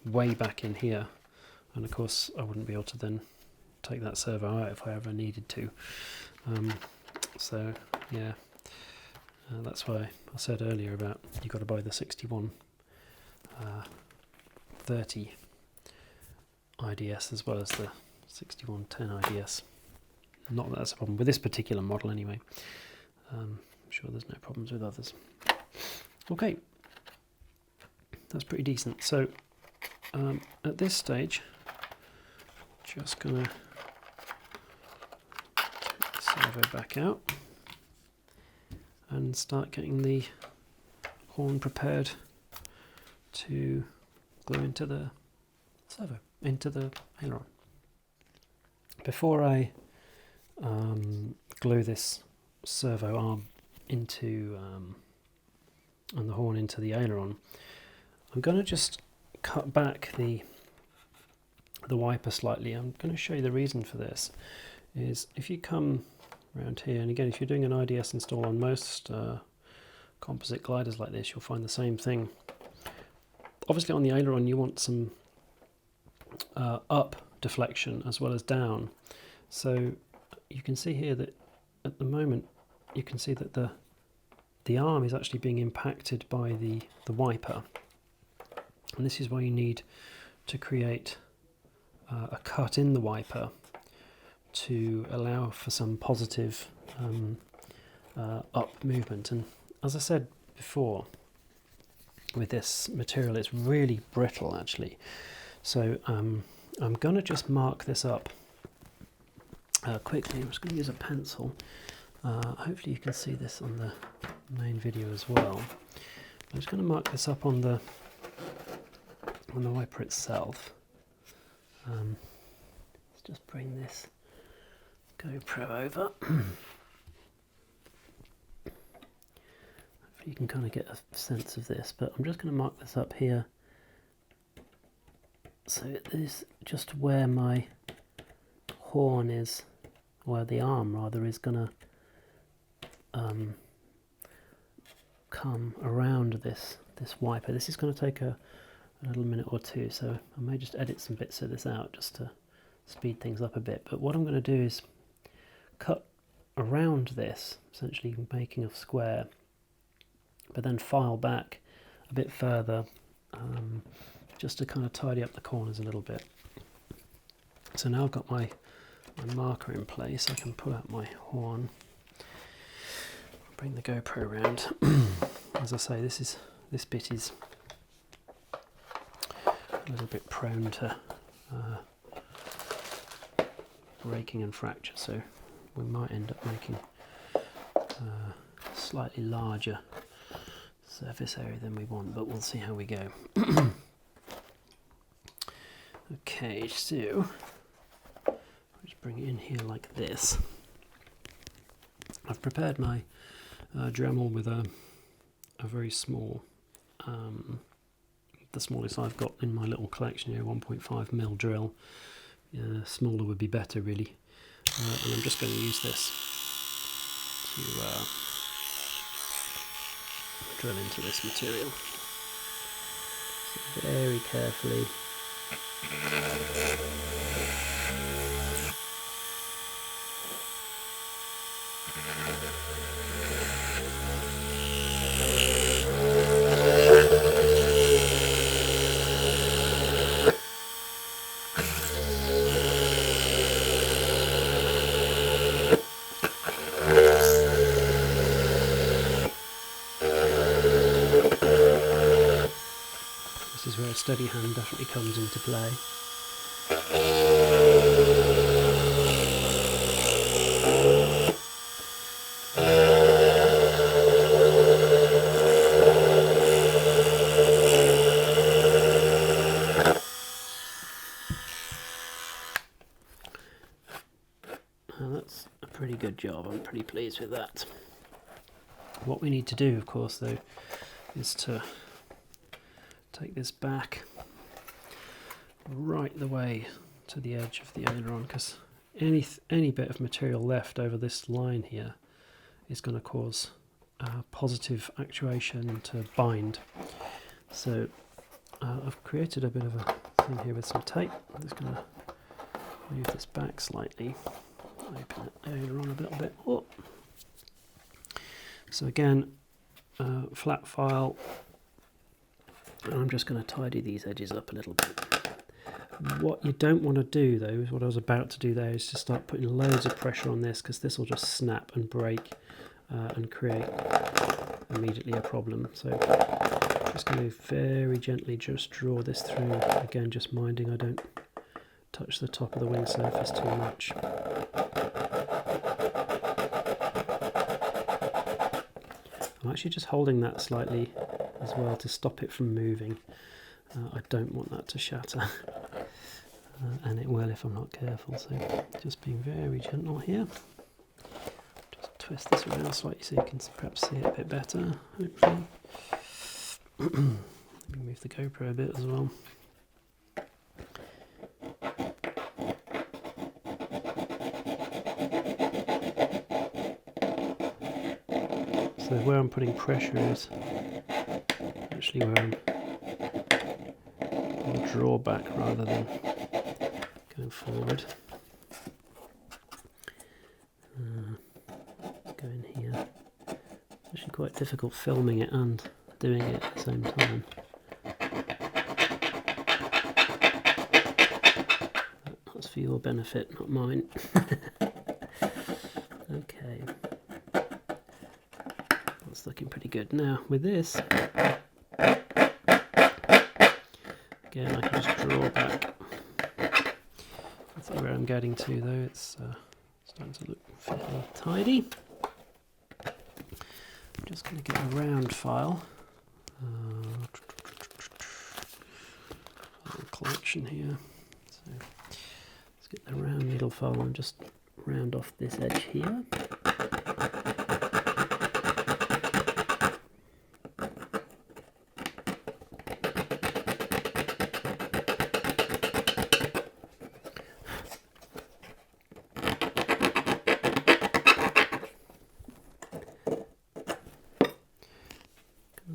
way back in here, and of course I wouldn't be able to then take that servo out if I ever needed to. So yeah, that's why I said earlier about you've got to buy the 6130 IDS as well as the 6110 IDS. Not that that's a problem with this particular model anyway. I'm sure there's no problems with others. Okay, that's pretty decent. So at this stage, just gonna servo back out and start getting the horn prepared to glue into the servo, into the aileron. Before I glue this servo arm into and the horn into the aileron, I'm going to just cut back the wiper slightly. I'm going to show you the reason for this. Is if you come around here, and again, if you're doing an IDS install on most composite gliders like this, you'll find the same thing. Obviously on the aileron you want some up deflection as well as down. So you can see here that at the moment you can see that the arm is actually being impacted by the wiper, and this is why you need to create a cut in the wiper to allow for some positive up movement. And as I said before, with this material it's really brittle actually, so I'm going to just mark this up quickly. I'm just going to use a pencil. Hopefully you can see this on the main video as well. I'm just going to mark this up on the wiper itself. Let's just bring this GoPro over. You can kind of get a sense of this, but I'm just going to mark this up here, so it is just where my horn is, where the arm rather is going to come around this wiper. This is going to take a little minute or two, so I may just edit some bits of this out just to speed things up a bit. But what I'm going to do is cut around this, essentially making a square, but then file back a bit further, just to kind of tidy up the corners a little bit. So now I've got my marker in place, I can pull out my horn, bring the GoPro around. As I say, this bit is a little bit prone to breaking and fracture, so we might end up making a slightly larger surface area than we want, but we'll see how we go. Okay, so I'll just bring it in here like this. I've prepared my Dremel with a very small, the smallest I've got in my little collection here, 1.5mm drill. Smaller would be better really, and I'm just going to use this to drill into this material. So very carefully. This is where a steady hand definitely comes into play. Now that's a pretty good job, I'm pretty pleased with that. What we need to do, of course, though, is to take this back right the way to the edge of the aileron, because any bit of material left over this line here is going to cause positive actuation to bind. So I've created a bit of a thing here with some tape. I'm just going to move this back slightly, open the aileron a little bit. Oh. So again, flat file, and I'm just going to tidy these edges up a little bit. What you don't want to do though, is what I was about to do there, is to start putting loads of pressure on this, because this will just snap and break and create immediately a problem. So Just going to very gently just draw this through, again just minding I don't touch the top of the wing surface too much. I'm actually just holding that slightly as well to stop it from moving. I don't want that to shatter, and it will if I'm not careful, so just being very gentle here. Just twist this around slightly so you can perhaps see it a bit better, hopefully. Let me move the GoPro a bit as well. So where I'm putting pressure is actually where I'm going to draw back rather than going forward. Go in here. It's actually quite difficult filming it and doing it at the same time. That's for your benefit, not mine. Okay. That's looking pretty good. Now with this, again I can just draw back. That's where I'm getting to though, it's starting to look fairly tidy. I'm just going to get a round file. Collection here. So let's get the round needle file and just round off this edge here.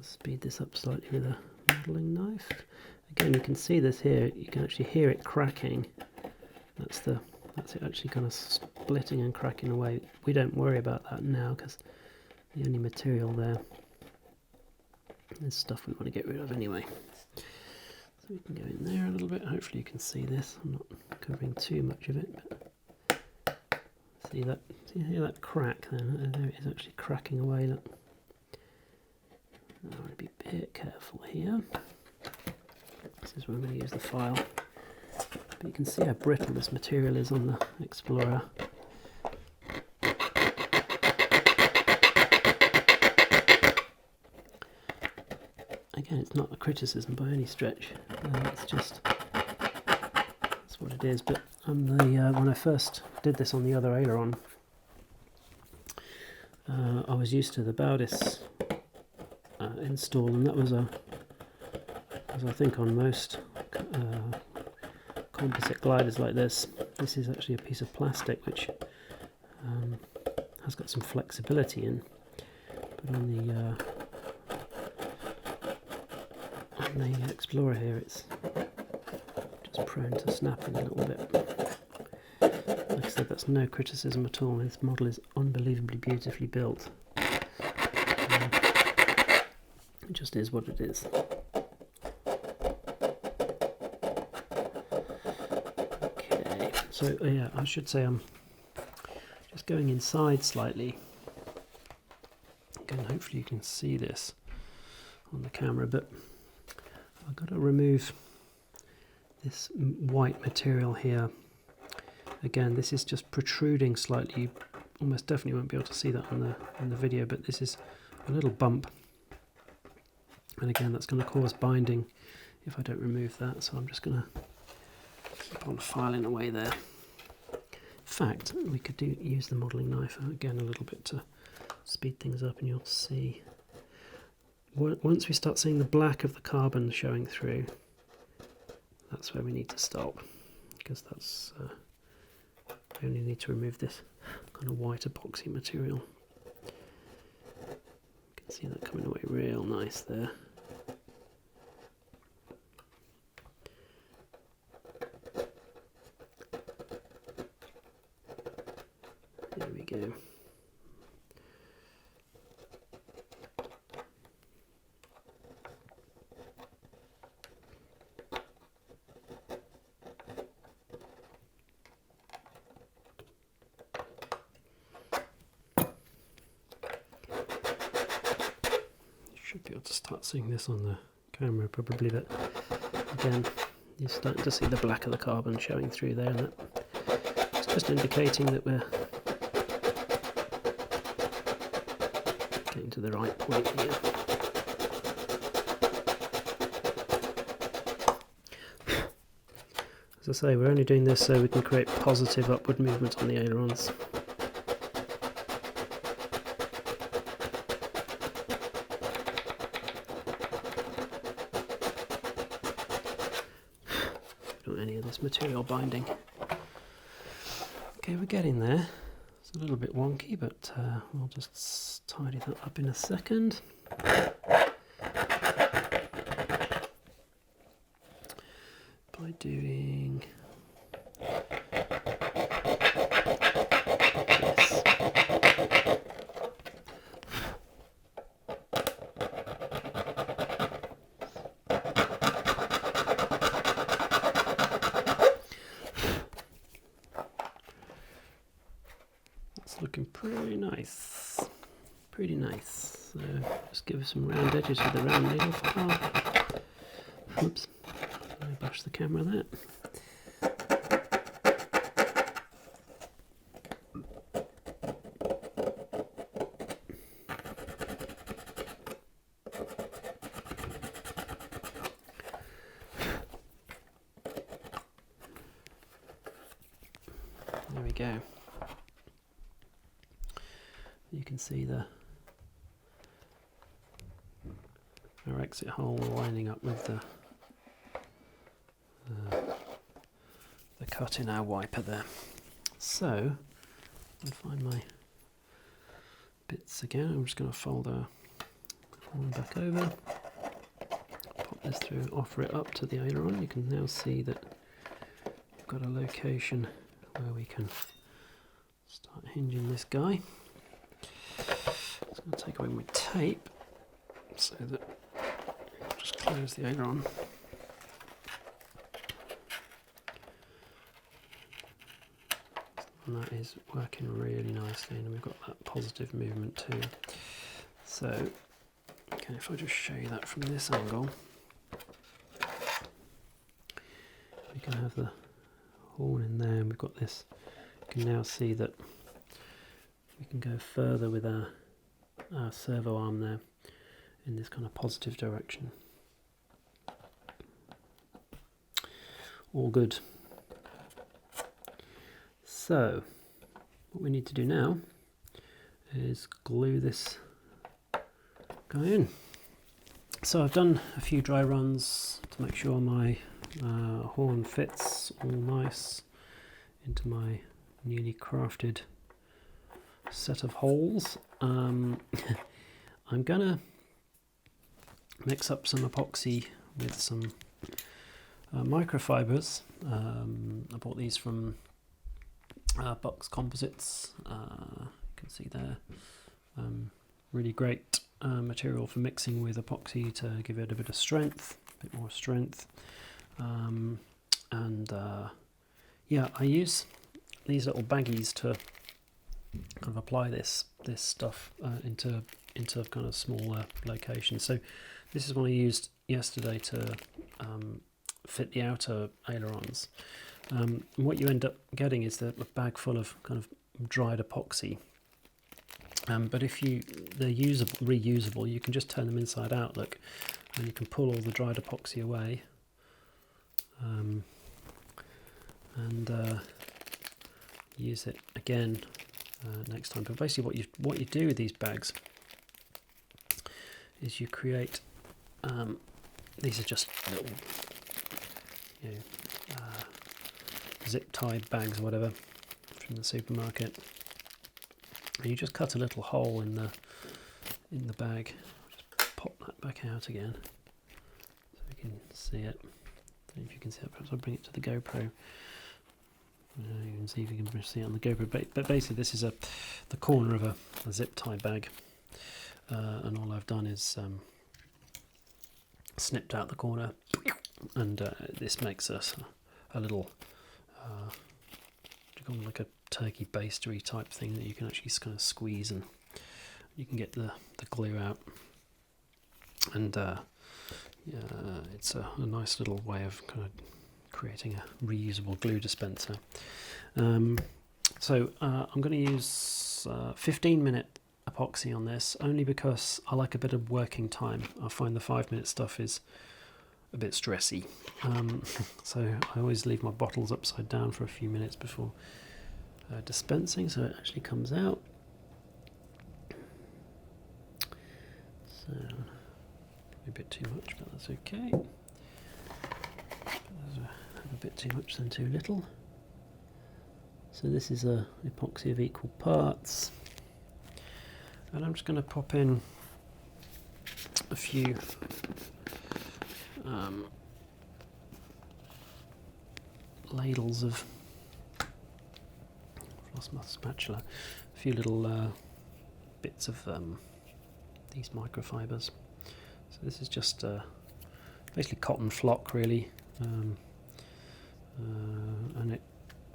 Speed this up slightly with a modelling knife. Again, you can see this here. You can actually hear it cracking. That's it actually kind of splitting and cracking away. We don't worry about that now because the only material there is stuff we want to get rid of anyway. So we can go in there a little bit. Hopefully you can see this. I'm not covering too much of it. But see that? See, hear that crack then? There it is actually cracking away. Look. I want to be a bit careful here. This is where I'm going to use the file. But you can see how brittle this material is on the Explorer. Again, it's not a criticism by any stretch. It's just that's what it is. But when I first did this on the other aileron, I was used to the Bowdis install, and that was as I think on most composite gliders like this is actually a piece of plastic which has got some flexibility in, but on the Explorer here it's just prone to snapping a little bit. Like I said, that's no criticism at all. This model is unbelievably beautifully built. It just is what it is. Okay, so yeah, I should say I'm just going inside slightly. Again, hopefully you can see this on the camera, but I've got to remove this white material here. Again, this is just protruding slightly. You almost definitely won't be able to see that on the video, but this is a little bump. And again, that's going to cause binding if I don't remove that, so I'm just going to keep on filing away there. In fact, we could use the modelling knife again a little bit to speed things up, and you'll see. Once we start seeing the black of the carbon showing through, that's where we need to stop, because that's we only need to remove this kind of white epoxy material. You can see that coming away real nice there. There we go. Should be you'll just start seeing this on the camera probably, but again, you're starting to see the black of the carbon showing through there, and that's just indicating that we're getting to the right point here. As I say, we're only doing this so we can create positive upward movement on the ailerons. Don't want any of this material binding. Okay, we're getting there. It's a little bit wonky, but we'll just tidy that up in a second. By doing this. That's looking pretty nice. Pretty nice. So just give us some round edges with the round needle file. Oops. I bash the camera there. There we go. You can see our exit hole lining up with the cut in our wiper there. So I'll find my bits again. I'm just going to fold our horn back over, pop this through, offer it up to the aileron. You can now see that we've got a location where we can start hinging this guy. I'm going to take away my tape so that I'll just close the aileron. And that is working really nicely, and we've got that positive movement too. So, okay, if I just show you that from this angle, we can have the horn in there, and we've got this. You can now see that we can go further with our servo arm there in this kind of positive direction. All good. So what we need to do now is glue this guy in. So I've done a few dry runs to make sure my horn fits all nice into my newly crafted set of holes. I'm gonna mix up some epoxy with some microfibers. I bought these from Box Composites. You can see there, really great material for mixing with epoxy to give it a bit of strength, a bit more strength. Yeah, I use these little baggies to kind of apply this stuff into kind of smaller locations. So this is one I used yesterday to fit the outer ailerons. What you end up getting is a bag full of kind of dried epoxy. But if they're reusable, you can just turn them inside out, look, and you can pull all the dried epoxy away, and use it again next time. But basically, what you do with these bags is you create. These are just little, zip tied bags or whatever from the supermarket, and you just cut a little hole in the bag. Just pop that back out again so you can see it. I don't know if you can see it. Perhaps I'll bring it to the GoPro. You can see if you can see it on the GoPro. But basically, this is the corner of a zip tie bag, and all I've done is snipped out the corner, and this makes us a little like a turkey bastery type thing that you can actually kind of squeeze, and you can get the glue out. and it's a nice little way of kind of creating a reusable glue dispenser. So I'm going to use 15-minute epoxy on this, only because I like a bit of working time. I find the 5-minute stuff is a bit stressy, so I always leave my bottles upside down for a few minutes before dispensing, so it actually comes out. So a bit too much, but that's okay. Have a bit too much than too little. So this is a epoxy of equal parts, and I'm just going to pop in a few ladles of, I've lost my spatula, a few little bits of these microfibers. So this is just basically cotton flock, really, and it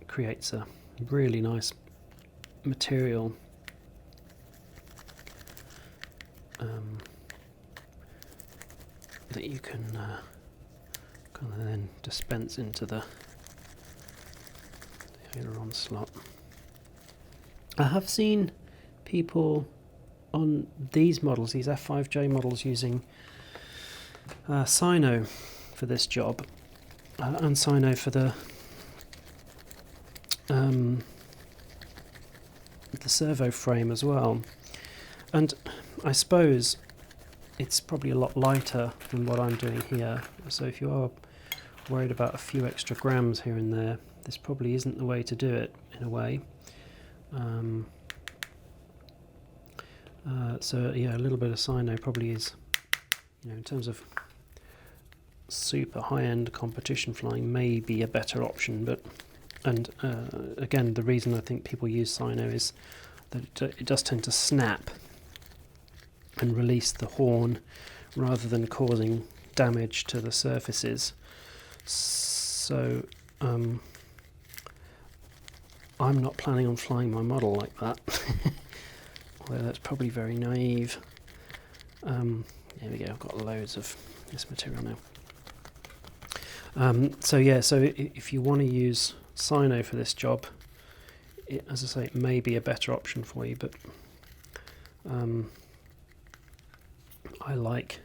creates a really nice material that you can kind of then dispense into the aileron slot. I have seen people on these models, these F5J models, using Sino for this job, and Sino for the servo frame as well. And I suppose it's probably a lot lighter than what I'm doing here. So if you are worried about a few extra grams here and there, this probably isn't the way to do it, in a way. So yeah, a little bit of Sino probably is, in terms of super high-end competition flying, may be a better option. But again, the reason I think people use Sino is that it does tend to snap and release the horn rather than causing damage to the surfaces. So I'm not planning on flying my model like that. Although that's probably very naive. There we go, I've got loads of this material now. So yeah, so if you want to use Sino for this job, as I say, it may be a better option for you, but I like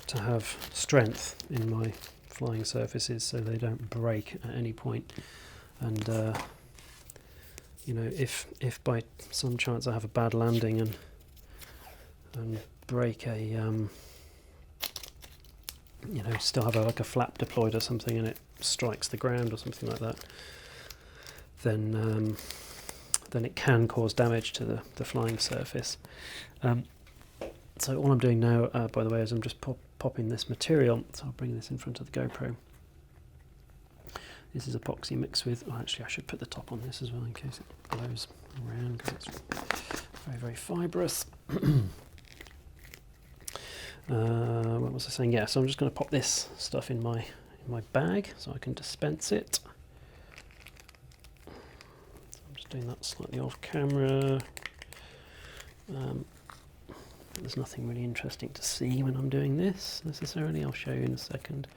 to have strength in my flying surfaces so they don't break at any point. And if by some chance I have a bad landing and break a still have like a flap deployed or something, and it strikes the ground or something like that, then it can cause damage to the flying surface. So all I'm doing now, by the way, is I'm just popping this material. So I'll bring this in front of the GoPro. This is epoxy mixed with, actually I should put the top on this as well in case it blows around, because it's very, very fibrous. What was I saying? Yeah, so I'm just going to pop this stuff in my bag so I can dispense it. So I'm just doing that slightly off camera. There's nothing really interesting to see when I'm doing this necessarily. I'll show you in a second.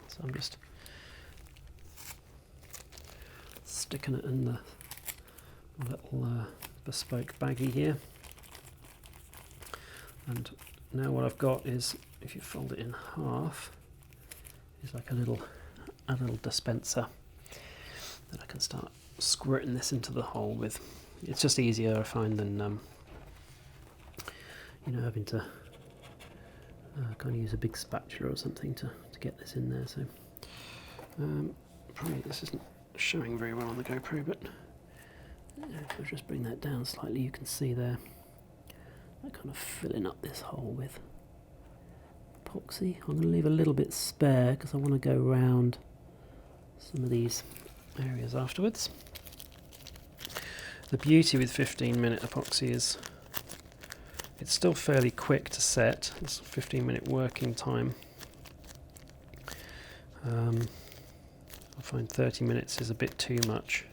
So I'm just sticking it in the little bespoke baggie here. And now what I've got is, if you fold it in half, is like a little dispenser that I can start squirting this into the hole with. It's just easier, I find, than having to kind of use a big spatula or something to get this in there. So probably this isn't showing very well on the GoPro, but if I just bring that down slightly, you can see there I'm kind of filling up this hole with epoxy. I'm going to leave a little bit spare because I want to go around some of these areas afterwards. The beauty with 15-minute epoxy is it's still fairly quick to set. It's a 15-minute working time. I find 30 minutes is a bit too much.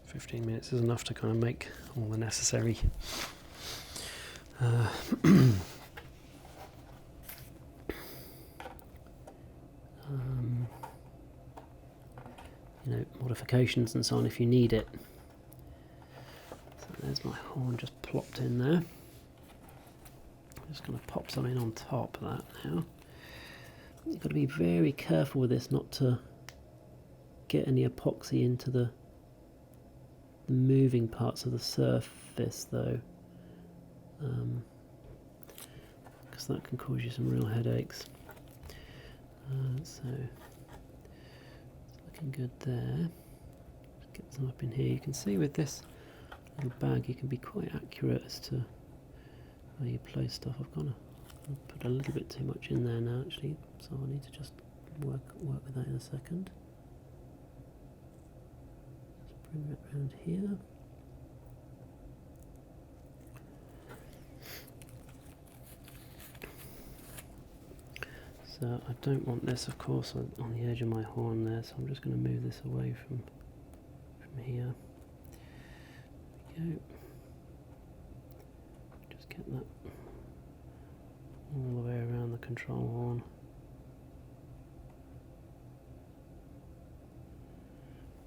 15 minutes is enough to kind of make all the necessary you know, modifications and so on if you need it. So there's my horn just plopped in there. I'm just going to pop something on top of that now. You've got to be very careful with this not to get any epoxy into the moving parts of the surface though, because that can cause you some real headaches. So it's looking good there. Just get some up in here. You can see with this little bag you can be quite accurate as to where you place stuff. I've got to put a little bit too much in there now actually, so I need to just work with that in a second. Just bring it around here. So I don't want this, of course, on the edge of my horn there, so I'm just going to move this away from here. There we go. Just get that all the way around the control horn.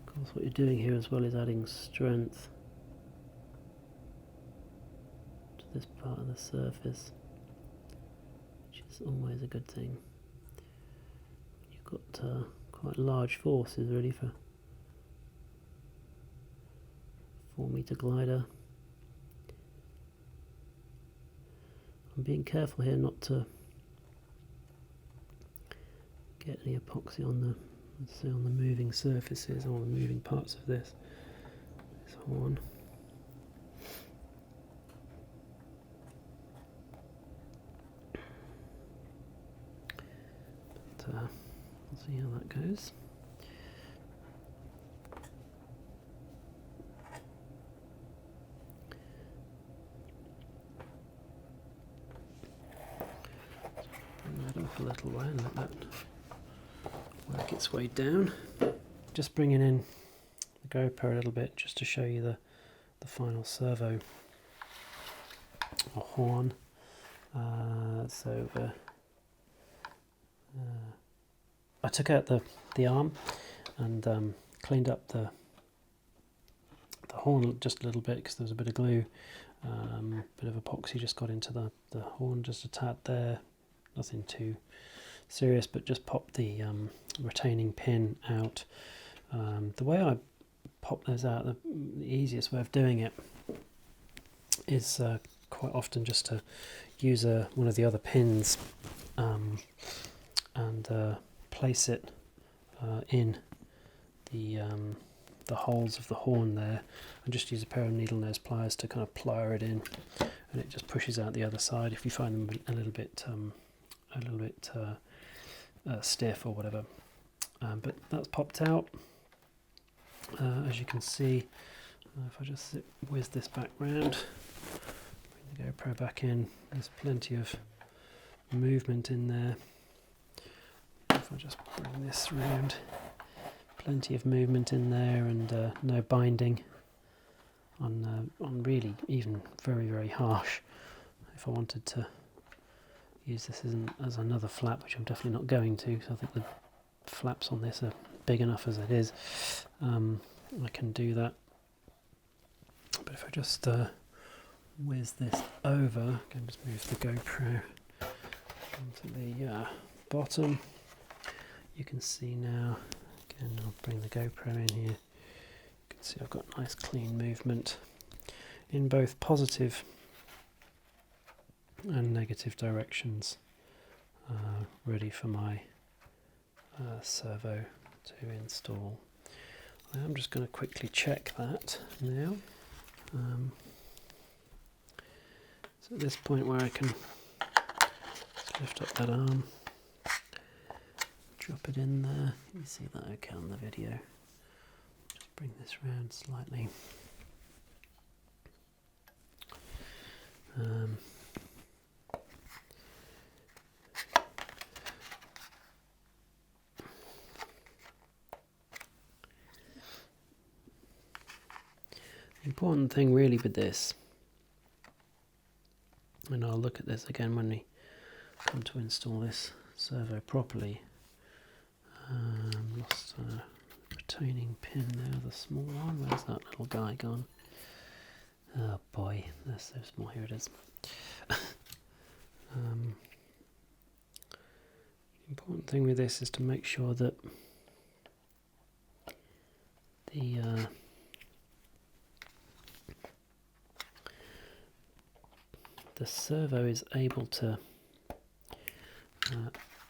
Of course, what you're doing here as well is adding strength to this part of the surface, which is always a good thing. Got quite large forces really for 4-meter glider. I'm being careful here not to get any epoxy on the, let's say, on the moving surfaces or the moving parts of this horn. But, we'll see how that goes. Bring that off a little way and let that work its way down. Just bringing in the GoPro a little bit just to show you the final servo or horn. I took out the arm and cleaned up the horn just a little bit because there was a bit of glue, bit of epoxy just got into the horn just a tad there. Nothing too serious, but just popped the retaining pin out. The way I pop those out, the easiest way of doing it is quite often just to use one of the other pins and place it in the holes of the horn there, and just use a pair of needle nose pliers to kind of plier it in, and it just pushes out the other side if you find them a little bit stiff or whatever. But that's popped out, as you can see. If I just whiz this back round, bring the GoPro back in, there's plenty of movement in there. If I just bring this round, plenty of movement in there, and no binding on really even very harsh. If I wanted to use this as another flap, which I'm definitely not going to, because I think the flaps on this are big enough as it is, I can do that. But if I just whiz this over, I can just move the GoPro onto the bottom. You can see now, again, I'll bring the GoPro in here. You can see I've got nice clean movement in both positive and negative directions, ready for my servo to install. I'm just going to quickly check that now. So at this point where I can lift up that arm, drop it in there. You see that okay on the video. Just bring this round slightly. The important thing really with this and I'll look at this again when we come to install this servo properly. Lost a retaining pin there, the small one. Where's that little guy gone? Oh boy, they're so small. Here it is. The important thing with this is to make sure that the servo is able to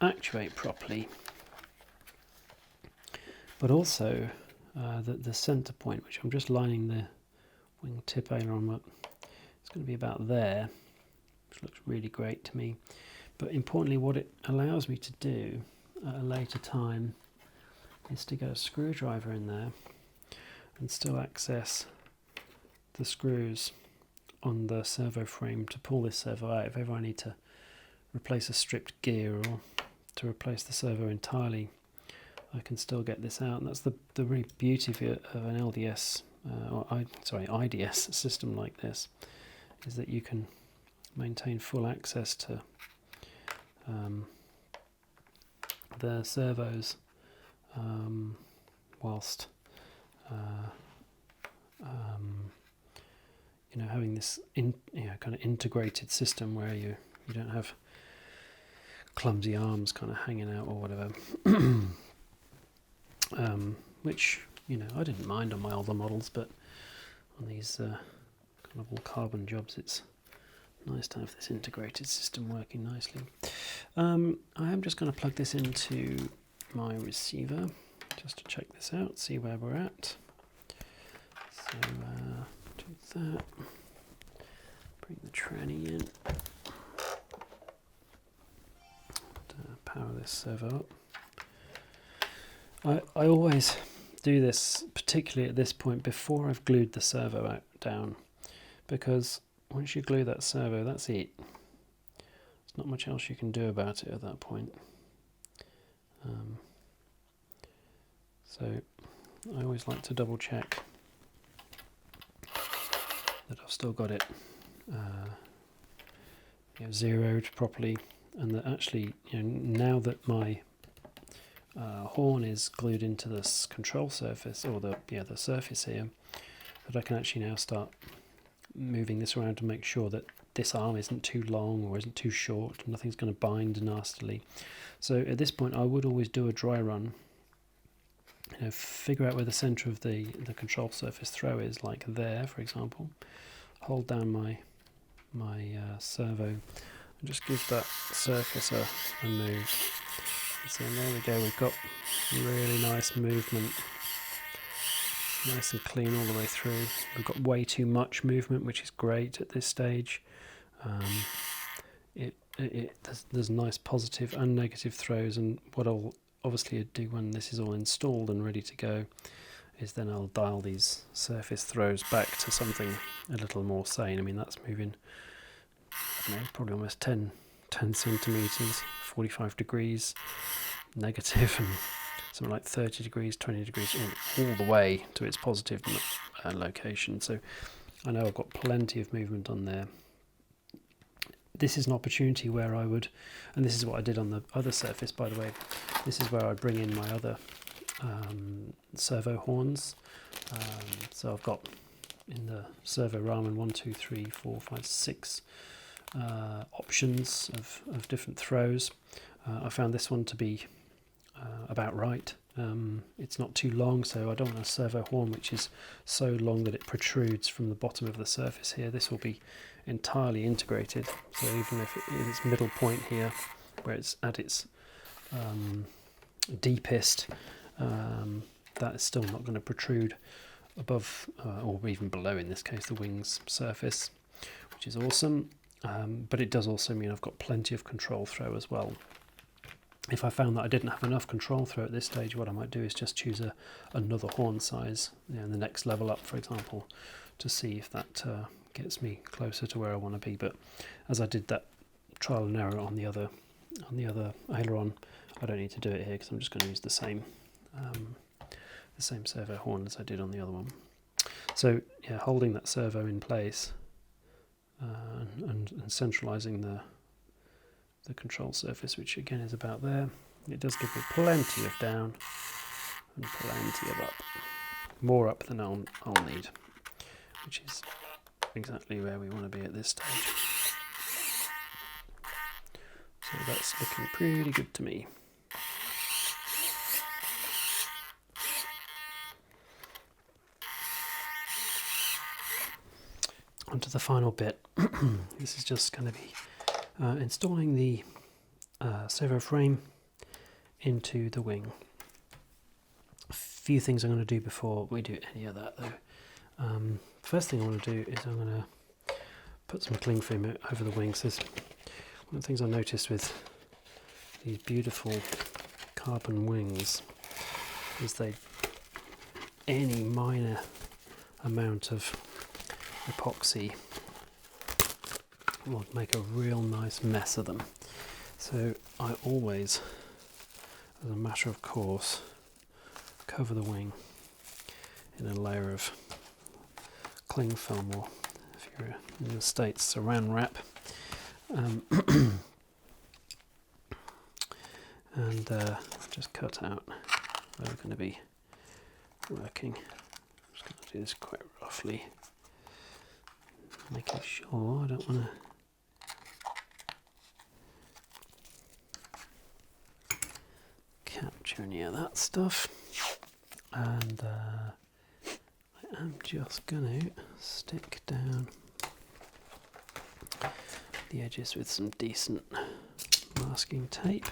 actuate properly, but also that the center point, which I'm just lining the wingtip aileron up, it's going to be about there, which looks really great to me. But importantly, what it allows me to do at a later time is to get a screwdriver in there and still access the screws on the servo frame to pull this servo out. If ever I need to replace a stripped gear or to replace the servo entirely, I can still get this out. And that's the really beauty of an LDS IDS system like this, is that you can maintain full access to the servos whilst having this kind of integrated system where you don't have clumsy arms kind of hanging out or whatever. Which I didn't mind on my older models, but on these kind of all carbon jobs, it's nice to have this integrated system working nicely. I am just going to plug this into my receiver just to check this out, see where we're at. So do that, bring the tranny in, and, power this servo up. I always do this, particularly at this point, before I've glued the servo down, because once you glue that servo, that's it. There's not much else you can do about it at that point. So I always like to double check that I've still got it zeroed properly, and that actually, now that my horn is glued into this control surface, or the surface here, that I can actually now start moving this around to make sure that this arm isn't too long or isn't too short, nothing's going to bind nastily. So at this point I would always do a dry run, figure out where the center of the control surface throw is, like there for example, hold down my servo and just give that surface a move. So there we go, we've got really nice movement, nice and clean all the way through. We've got way too much movement, which is great at this stage. There's nice positive and negative throws, and what I'll obviously do when this is all installed and ready to go is then I'll dial these surface throws back to something a little more sane. I mean, that's moving, I don't know, probably almost 10 centimeters, 45 degrees negative, and something like 30 degrees, 20 degrees, all the way to its positive location. So I know I've got plenty of movement on there. This is an opportunity where I would, and this is what I did on the other surface, by the way, this is where I bring in my other servo horns. So I've got in the servo Ramen 1, 2, 3, 4, 5, 6 options of different throws. I found this one to be about right. It's not too long, so I don't want a servo horn which is so long that it protrudes from the bottom of the surface here. This will be entirely integrated, so even if its middle point here, where it's at its deepest, that is still not going to protrude above or even below, in this case, the wing's surface, which is awesome. But it does also mean I've got plenty of control throw as well. If I found that I didn't have enough control throw at this stage, what I might do is just choose another horn size, the next level up, for example, to see if that gets me closer to where I want to be. But as I did that trial and error on the other aileron, I don't need to do it here because I'm just going to use the same servo horn as I did on the other one. So yeah, holding that servo in place and centralising the control surface, which again is about there. It does give me plenty of down and plenty of up, more up than I'll need, which is exactly where we want to be at this stage. So that's looking pretty good to me. Onto the final bit. This is just going to be installing the servo frame into the wing. A few things I'm going to do before we do any of that though. First thing I want to do is I'm going to put some cling film over the wings. One of the things I noticed with these beautiful carbon wings is any minor amount of epoxy will make a real nice mess of them. So I always, as a matter of course, cover the wing in a layer of cling film, or if you're in the States, saran wrap, and just cut out where we're going to be working. I'm just going to do this quite roughly, making sure I don't want to capture any of that stuff, and I am just going to stick down the edges with some decent masking tape,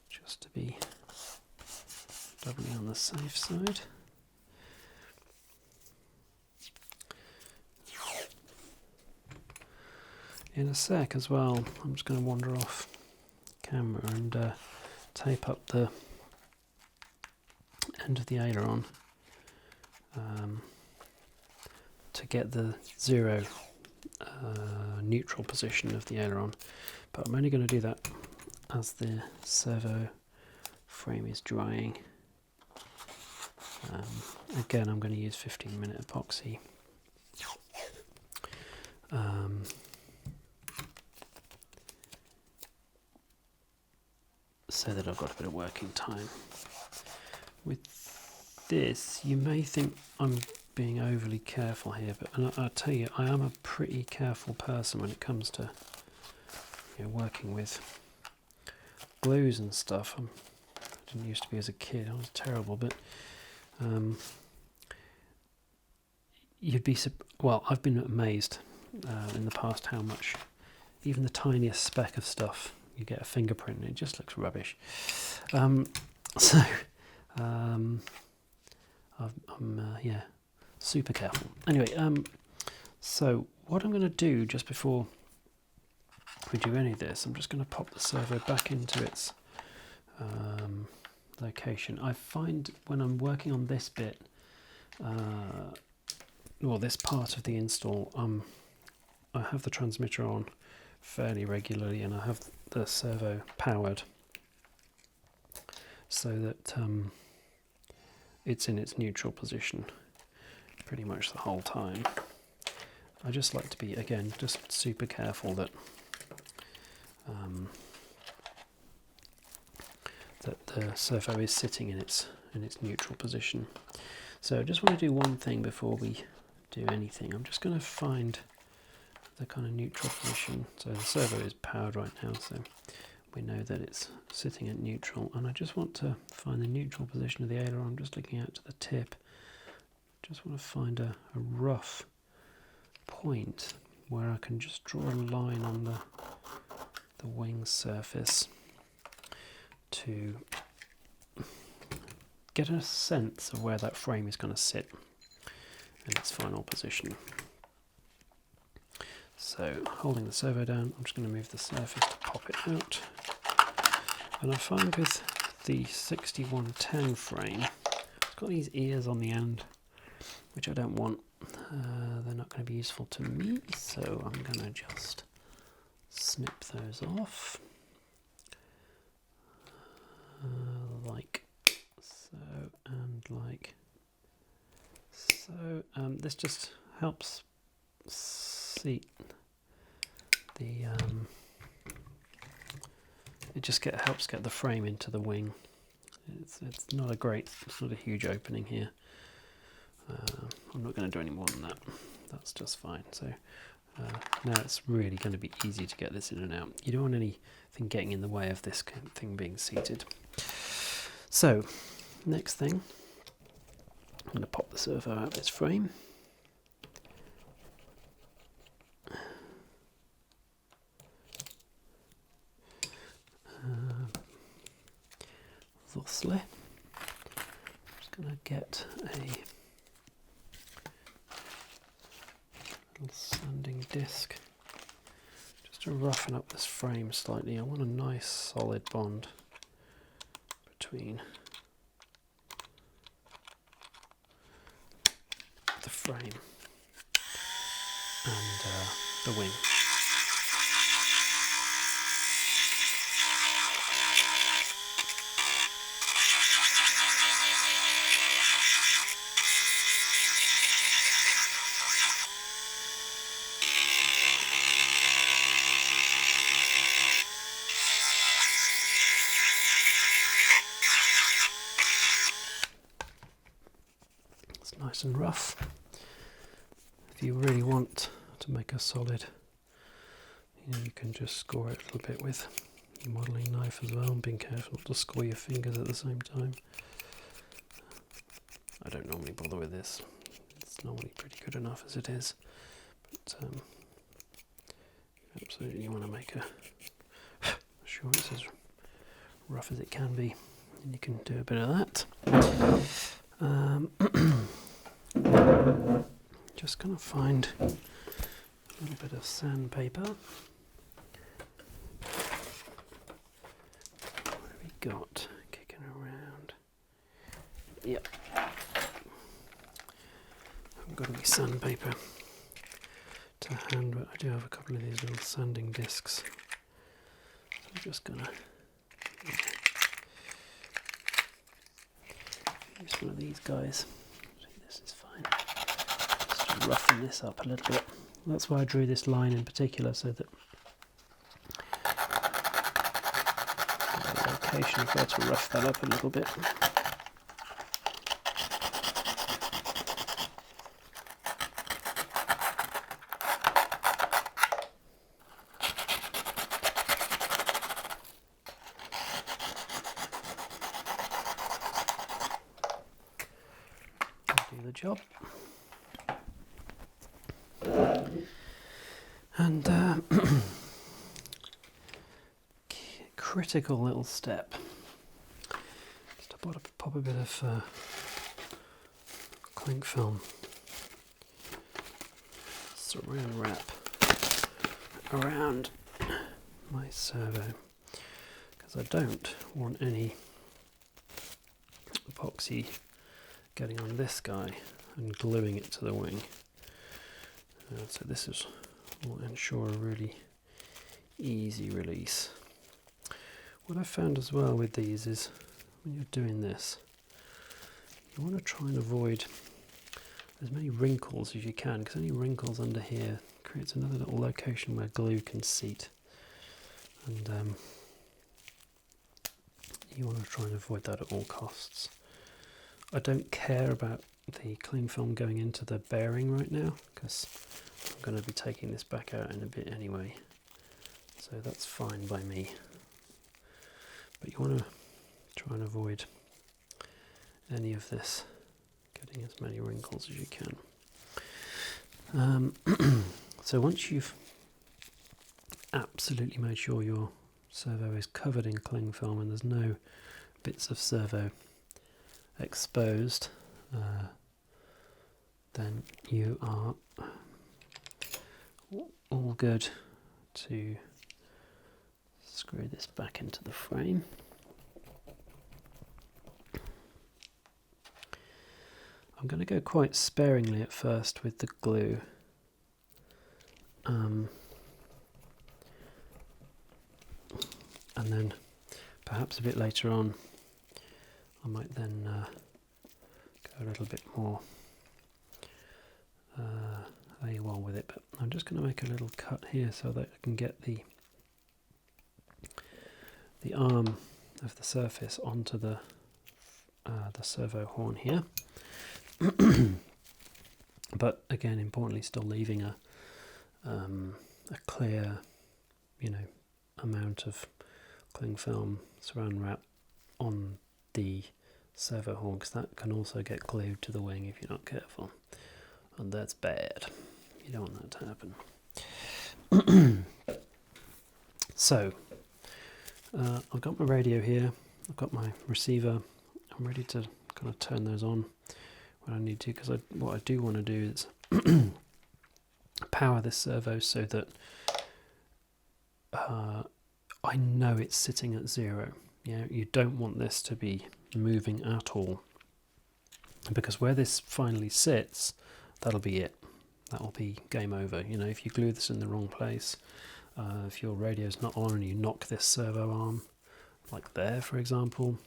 just to be doubly on the safe side. In a sec as well, I'm just going to wander off camera and tape up the end of the aileron to get the zero neutral position of the aileron, but I'm only going to do that as the servo frame is drying. Again, I'm going to use 15-minute epoxy. So that I've got a bit of working time. With this, you may think I'm being overly careful here, but I'll tell you, I am a pretty careful person when it comes to working with glues and stuff. I didn't used to be as a kid, I was terrible, but I've been amazed in the past how much, even the tiniest speck of stuff, you get a fingerprint and it just looks rubbish. I'm super careful. Anyway, so what I'm going to do just before we do any of this, I'm just going to pop the servo back into its location. I find when I'm working on this bit, this part of the install, I have the transmitter on fairly regularly and I have the servo powered so that it's in its neutral position pretty much the whole time. I just like to be, again, just super careful that that the servo is sitting in its neutral position. So I just want to do one thing before we do anything. I'm just going to find the kind of neutral position. So the servo is powered right now, so we know that it's sitting at neutral, and I just want to find the neutral position of the aileron. I'm just looking out to the tip. Just want to find a rough point where I can just draw a line on the wing surface to get a sense of where that frame is going to sit in its final position. So holding the servo down, I'm just going to move the surface to pop it out. And I find with the 6110 frame, it's got these ears on the end, which I don't want. They're not going to be useful to me, so I'm going to just snip those off. Like so and like so. This just helps seat, it just helps get the frame into the wing. It's not a huge opening here. I'm not going to do any more than that. That's just fine. So now it's really going to be easy to get this in and out. You don't want anything getting in the way of this thing being seated. So next thing, I'm going to pop the servo out of its frame. Thusly, I'm just going to get a little sanding disc just to roughen up this frame slightly. I want a nice solid bond between the frame and the wing. Nice and rough. If you really want to make a solid, you can just score it a little bit with your modelling knife as well, and being careful not to score your fingers at the same time. I don't normally bother with this. It's normally pretty good enough as it is, but absolutely you want to make sure it's as rough as it can be, and you can do a bit of that. Just going to find a little bit of sandpaper. What have we got kicking around? Yep. I've got any sandpaper to hand, but I do have a couple of these little sanding discs. So I'm just going to use one of these guys. This is fine. Just to roughen this up a little bit. That's why I drew this line in particular, so that the location is there to rough that up a little bit. Do the job. And critical little step. Just to pop a bit of cling film saran wrap around my servo, because I don't want any epoxy getting on this guy and gluing it to the wing. So this will ensure a really easy release. What I found as well with these is when you're doing this, you want to try and avoid as many wrinkles as you can, because any wrinkles under here creates another little location where glue can seat, and you want to try and avoid that at all costs. I don't care about the cling film going into the bearing right now, because I'm going to be taking this back out in a bit anyway, so that's fine by me. But you want to try and avoid any of this getting as many wrinkles as you can. So once you've absolutely made sure your servo is covered in cling film and there's no bits of servo exposed, then you are all good to screw this back into the frame. I'm going to go quite sparingly at first with the glue. And then perhaps a bit later on I might then go a little bit more well with it, but I'm just going to make a little cut here so that I can get the arm of the surface onto the servo horn here. But again, importantly, still leaving a clear, amount of cling film saran wrap on the servo horn, because that can also get glued to the wing if you're not careful, and that's bad. You don't want that to happen. So I've got my radio here, I've got my receiver, I'm ready to kind of turn those on when I need to, because what I do want to do is power this servo so that I know it's sitting at 0. You don't want this to be moving at all, because where this finally sits, that'll be it. That'll be game over. If you glue this in the wrong place, if your radio's not on and you knock this servo arm, like there for example,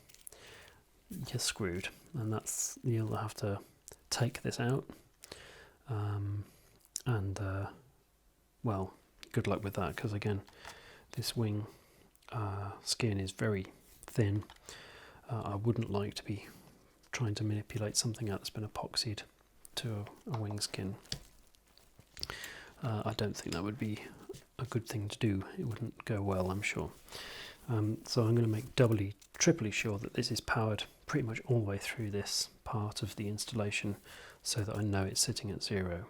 you're screwed, and you'll have to take this out, well, good luck with that, because again, this wing skin is very thin. I wouldn't like to be trying to manipulate something out that's been epoxied to a wing skin. I don't think that would be a good thing to do. It wouldn't go well, I'm sure. So I'm going to make doubly, triply sure that this is powered pretty much all the way through this part of the installation, so that I know it's sitting at 0.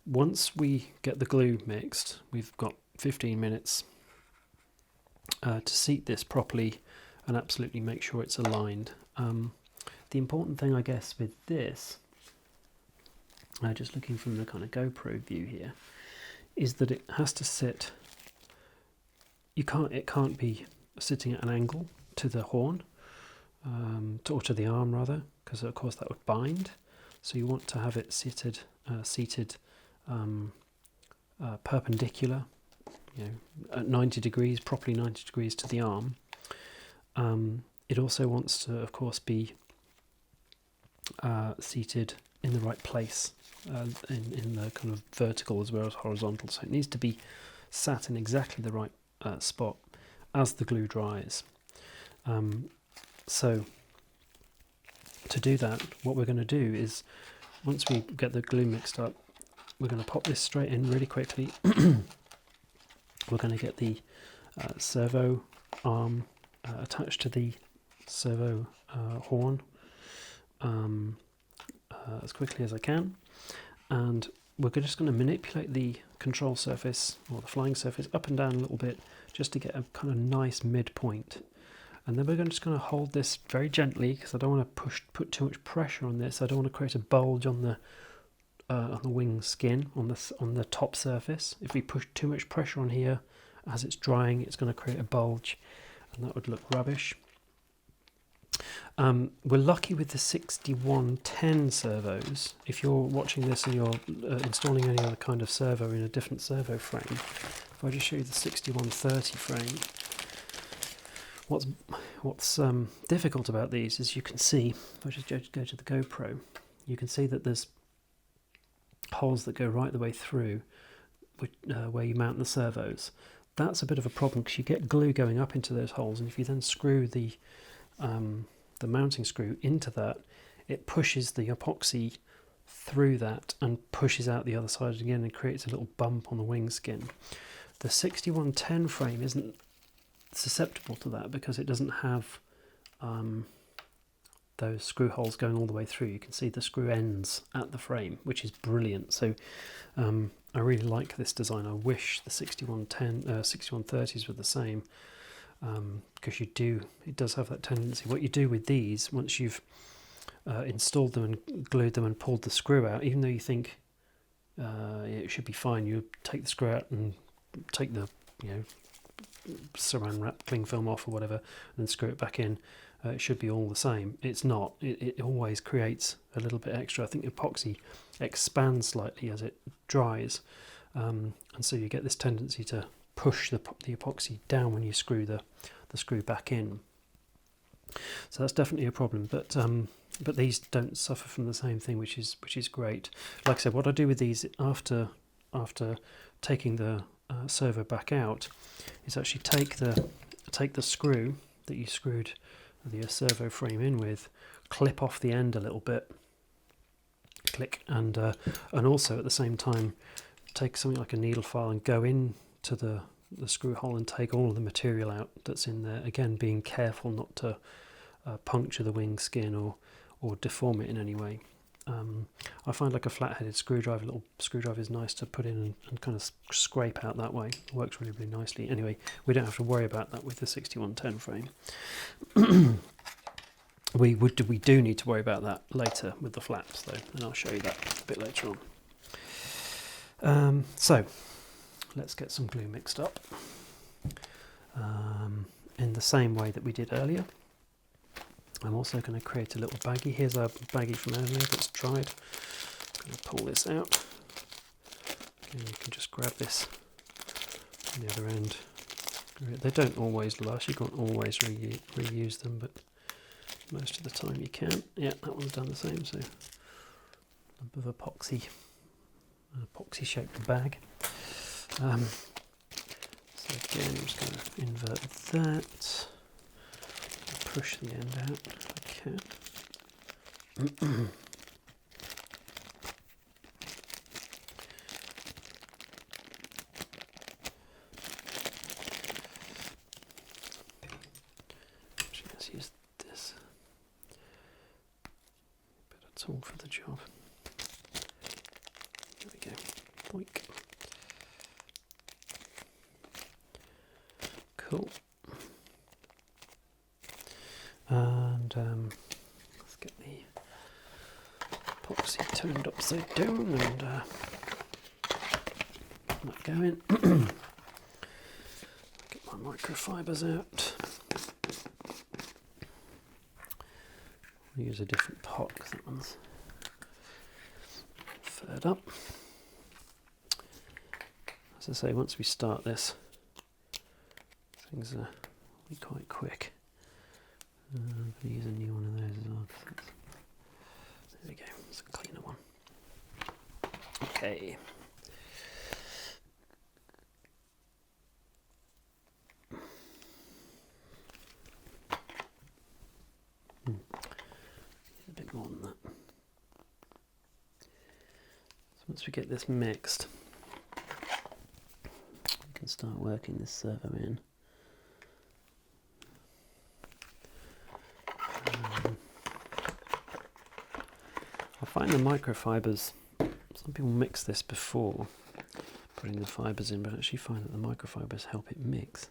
Once we get the glue mixed, we've got 15 minutes to seat this properly and absolutely make sure it's aligned. The important thing, I guess, with this, just looking from the kind of GoPro view here, is that it has to sit. It can't be sitting at an angle to the horn, or to the arm rather, because of course that would bind. So you want to have it seated perpendicular, at 90 degrees, properly 90 degrees to the arm. It also wants to, of course, be seated in the right place, in the kind of vertical as well as horizontal. So it needs to be sat in exactly the right spot as the glue dries. So to do that, what we're going to do is, once we get the glue mixed up, we're going to pop this straight in really quickly. We're going to get the servo arm attached to the servo horn as quickly as I can, and we're just going to manipulate the control surface, or the flying surface, up and down a little bit, just to get a kind of nice midpoint. And then we're just going to hold this very gently, because I don't want to put too much pressure on this. I don't want to create a bulge on the wing skin, on the top surface. If we push too much pressure on here as it's drying, it's going to create a bulge, and that would look rubbish. We're lucky with the 6110 servos. If you're watching this and you're installing any other kind of servo in a different servo frame, if I just show you the 6130 frame, what's difficult about these is, you can see, if I just go to the GoPro, you can see that there's holes that go right the way through where you mount the servos. That's a bit of a problem, because you get glue going up into those holes, and if you then screw the mounting screw into that, it pushes the epoxy through that and pushes out the other side again, and creates a little bump on the wing skin. The 6110 frame isn't susceptible to that, because it doesn't have those screw holes going all the way through. You can see the screw ends at the frame, which is brilliant. So I really like this design. I wish the 6130s were the same, because it does have that tendency. What you do with these, once you've installed them and glued them and pulled the screw out, even though you think it should be fine, you take the screw out and take the saran wrap cling film off or whatever, and then screw it back in. It should be all the same. It's not. It always creates a little bit extra. I think epoxy expands slightly as it dries, and so you get this tendency to push the epoxy down when you screw the screw back in. So that's definitely a problem. But but these don't suffer from the same thing, which is great. Like I said, what I do with these after taking the servo back out is actually take the screw that you screwed the servo frame in with, clip off the end a little bit, click, and also at the same time take something like a needle file and go into the screw hole and take all of the material out that's in there, again being careful not to puncture the wing skin or deform it in any way. I find like a flat-headed screwdriver, little screwdriver, is nice to put in and kind of scrape out that way. It works really, really nicely. Anyway, we don't have to worry about that with the 6110 frame. We do need to worry about that later with the flaps though, and I'll show you that a bit later on. So let's get some glue mixed up in the same way that we did earlier. I'm also going to create a little baggie. Here's our baggie from earlier that's dried. I'm going to pull this out. Again, you can just grab this on the other end. They don't always last, you can't always reuse them, but most of the time you can. Yeah, that one's done the same, so a bit of epoxy shaped bag. So again, I'm just going to invert that. Push the end out if I can. Actually, let's use this bit of tool for the job. There we go. Boink. Cool. And let's get the epoxy turned upside down and that going. Get my microfibers out. I'll use a different pot because that one's furred up. As I say, once we start this, things will be quite quick. I'm going to use a new one of those as well. There we go, it's a cleaner one. Okay. A bit more than that. So once we get this mixed, we can start working this servo in. I find the microfibers, some people mix this before putting the fibres in, but I actually find that the microfibers help it mix.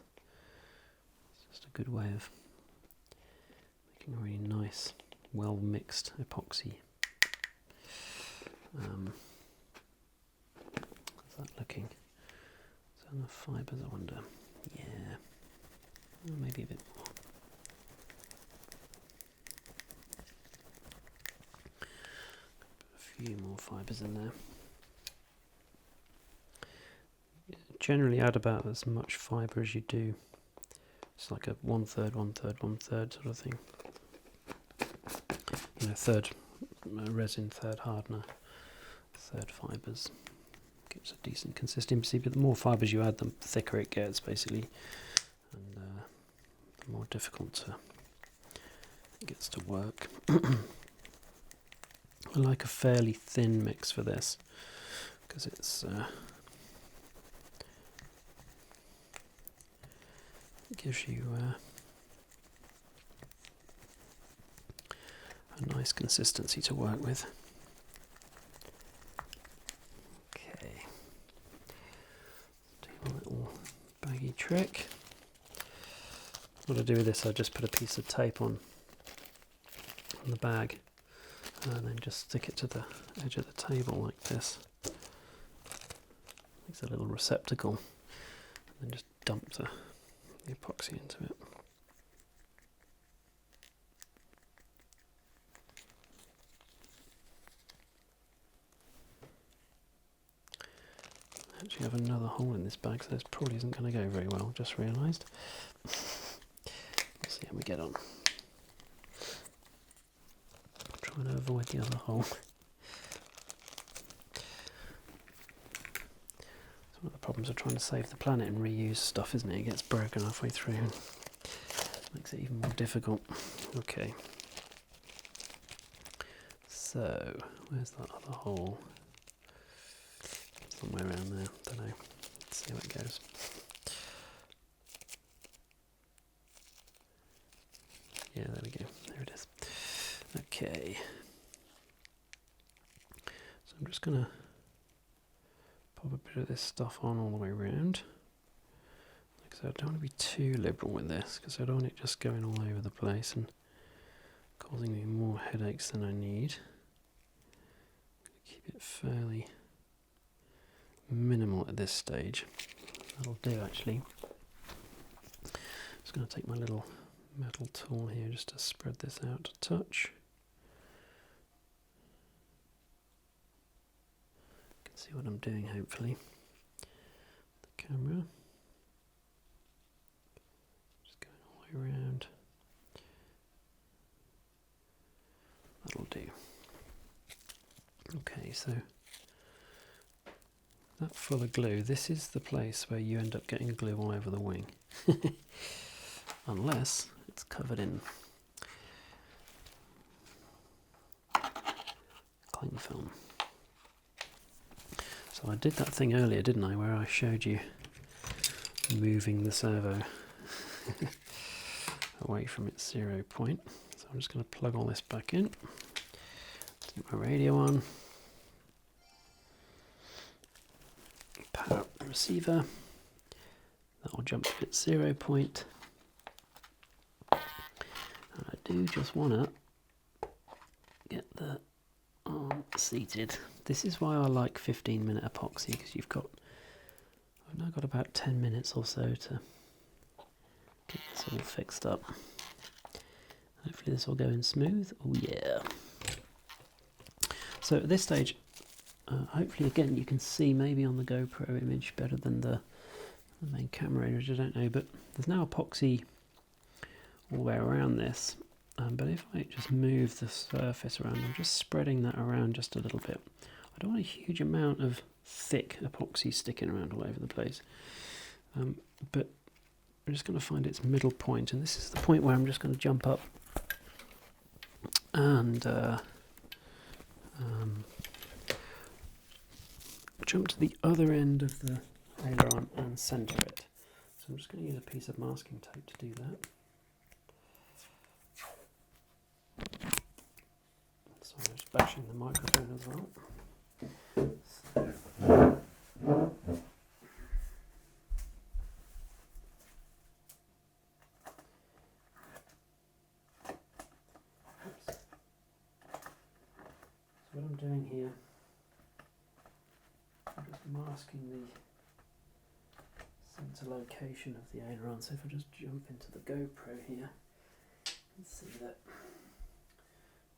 It's just a good way of making a really nice, well mixed epoxy. How's that looking? Is that enough fibres, I wonder? Yeah, well, maybe a bit more. Few more fibres in there. Generally add about as much fibre as you do. It's like a 1/3, 1/3, 1/3 sort of thing. You know, third resin, third hardener, third fibres. Gives a decent consistency, but the more fibres you add, the thicker it gets basically, and the more difficult it gets to work. I like a fairly thin mix for this because it gives you a nice consistency to work with. Okay, do a little baggy trick. What I do with this, I just put a piece of tape on the bag and then just stick it to the edge of the table like this. Makes a little receptacle, and then just dump the epoxy into it. I actually have another hole in this bag, so this probably isn't going to go very well, just realised. Let's see how we get on. trying to avoid the other hole. One of the problems of trying to save the planet and reuse stuff, isn't it? It gets broken halfway through and makes it even more difficult. Okay. So, where's that other hole? Somewhere around there, don't know. Let's see how it goes. Yeah, there we go. There it is. Okay. So I'm just going to pop a bit of this stuff on all the way around. Like I said, I don't want to be too liberal with this because I don't want it just going all over the place and causing me more headaches than I need. Keep it fairly minimal at this stage. That'll do actually. Just going to take my little metal tool here just to spread this out a touch. See what I'm doing, hopefully. The camera. Just going all the way around. That'll do. Okay, so that full of glue, this is the place where you end up getting glue all over the wing. Unless it's covered in cling film. So I did that thing earlier, didn't I, where I showed you moving the servo away from its 0 point. So I'm just going to plug all this back in, take my radio on, power up the receiver, that will jump to its 0 point. And I do just want to get the arm seated. This is why I like 15-minute epoxy, because I've now got about 10 minutes or so to get this all fixed up. Hopefully this will go in smooth. Oh yeah. So at this stage, hopefully again you can see maybe on the GoPro image better than the main camera image, I don't know, but there's now epoxy all the way around this. But if I just move the surface around, I'm just spreading that around just a little bit. I don't want a huge amount of thick epoxy sticking around all over the place. But I'm just going to find its middle point, and this is the point where I'm just going to jump up and jump to the other end of the aileron and centre it. So I'm just going to use a piece of masking tape to do that. So I'm just bashing the microphone as well. So what I'm doing here, I'm just masking the centre location of the aileron. So if I just jump into the GoPro here, you can see that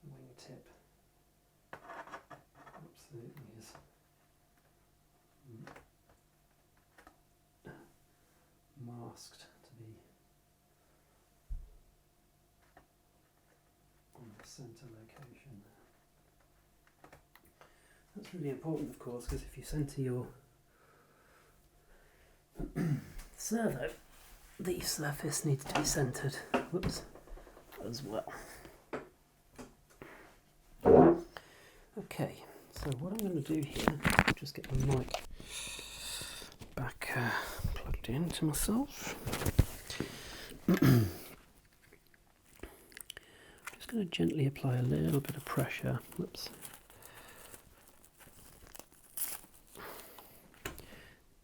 wingtip absolutely is masked to be on the centre location. That's really important, of course, because if you centre your servo, the surface needs to be centred, whoops, as well. Okay, so what I'm going to do here, just get the mic back plugged into myself. I'm just going to gently apply a little bit of pressure. Whoops.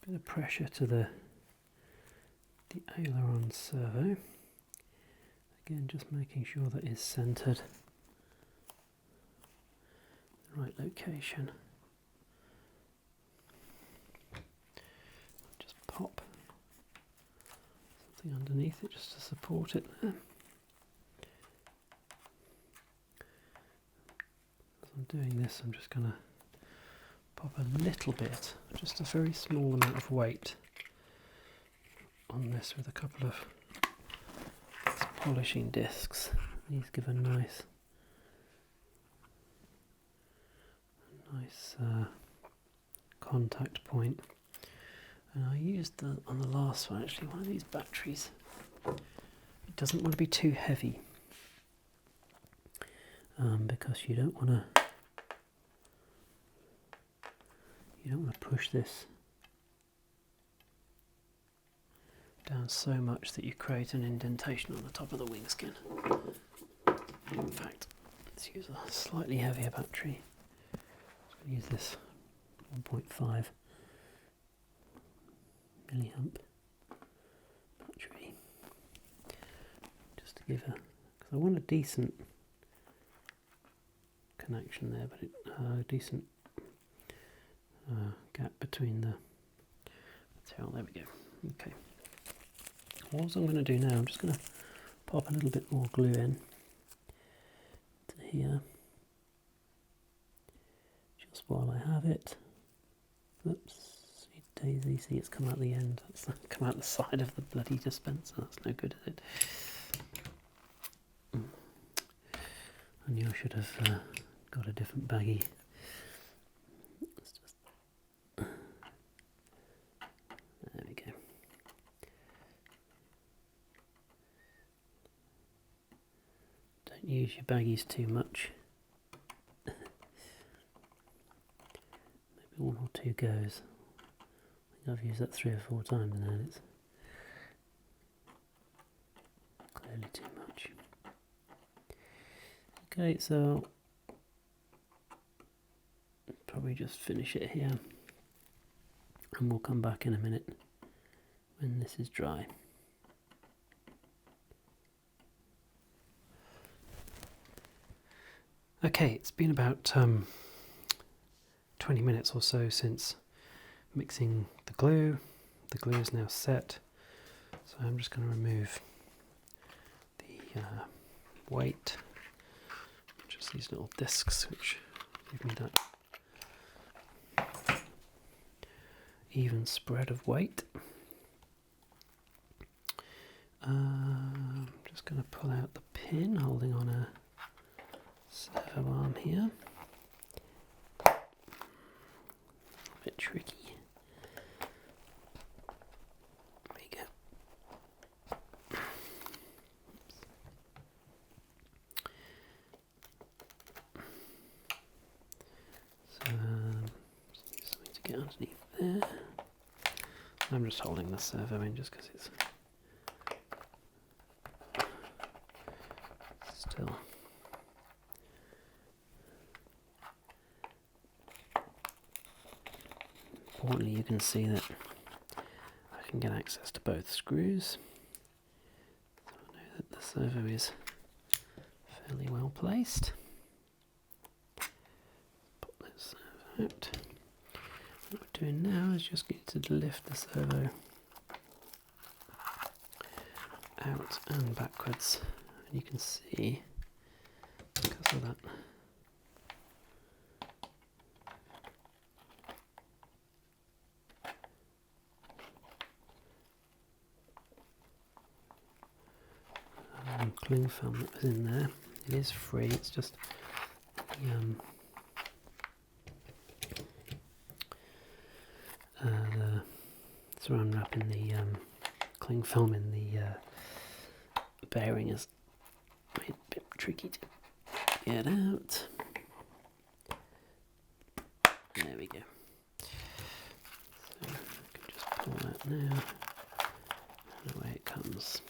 Bit of pressure to the aileron servo. Again, just making sure that it's centered. The right location. Just pop something underneath it just to support it there. As I'm doing this, I'm just going to pop a little bit, just a very small amount of weight on this with a couple of polishing discs. These give a nice nice contact point. And I used on the last one actually one of these batteries. It doesn't want to be too heavy because you don't want to push this down so much that you create an indentation on the top of the wing skin. In fact, let's use a slightly heavier battery. I'm going to use this 1.5 milliamp battery just to give because I want a decent connection there, but a decent gap between the material. There we go. Okay. What I'm going to do now, I'm just going to pop a little bit more glue in to here, just while I have it. Oops, sweet daisy, see it's come out the end, it's come out the side of the bloody dispenser, that's no good, is it? I knew I should have got a different baggie. Let's just... There we go. Don't use your baggies too much. Maybe one or two goes. I think I've used that 3 or 4 times now and it's clearly too much. Okay, so probably just finish it here and we'll come back in a minute when this is dry. Okay, it's been about 20 minutes or so since mixing the glue. The glue is now set, so I'm just going to remove the weight, just these little discs which give me that even spread of weight. I'm just going to pull out the pin holding on a servo arm here. A bit tricky. There we go. So just need something to get underneath there. I'm just holding the servo in just because it's still importantly. You can see that I can get access to both screws, so I know that the servo is fairly well placed. Pop that servo out. What we're doing now is just going to lift the servo out and backwards, and you can see because of that cling film that was in there. It is free, it's just the saran wrap in the cling film in the bearing is made a bit tricky to get out. There we go. So I can just pull that now, and away it comes.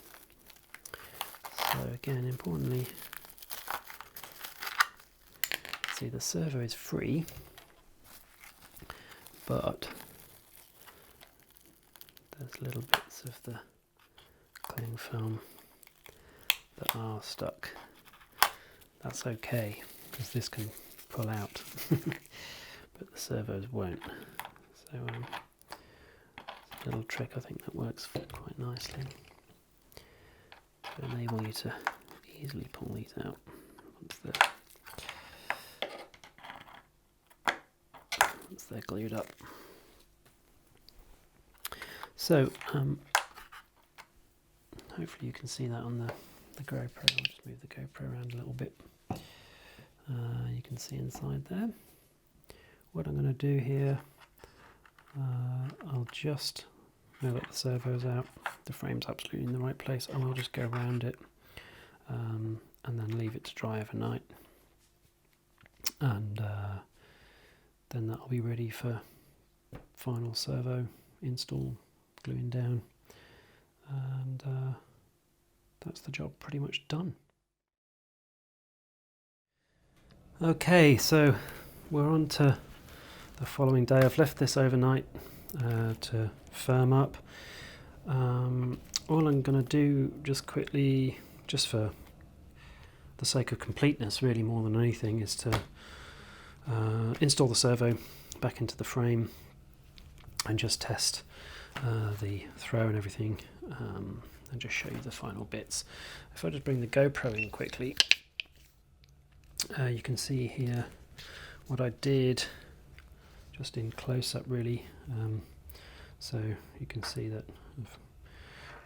So again, importantly, see the servo is free, but there's little bits of the cling film that are stuck. That's okay, because this can pull out, but the servos won't. So it's a little trick I think that works quite nicely to enable you to easily pull these out once they're glued up. So hopefully you can see that on the GoPro. I'll just move the GoPro around a little bit. You can see inside there. what I'm going to do here, I'll just, now that the servo's out, the frame's absolutely in the right place, and I'll just go around it and then leave it to dry overnight, and then that'll be ready for final servo install, gluing down, and that's the job pretty much done. Okay, so we're on to the following day. I've left this overnight to firm up. All I'm going to do just quickly, just for the sake of completeness really more than anything, is to install the servo back into the frame and just test the throw and everything, and just show you the final bits. If I just bring the GoPro in quickly, you can see here what I did just in close-up really. So you can see that I've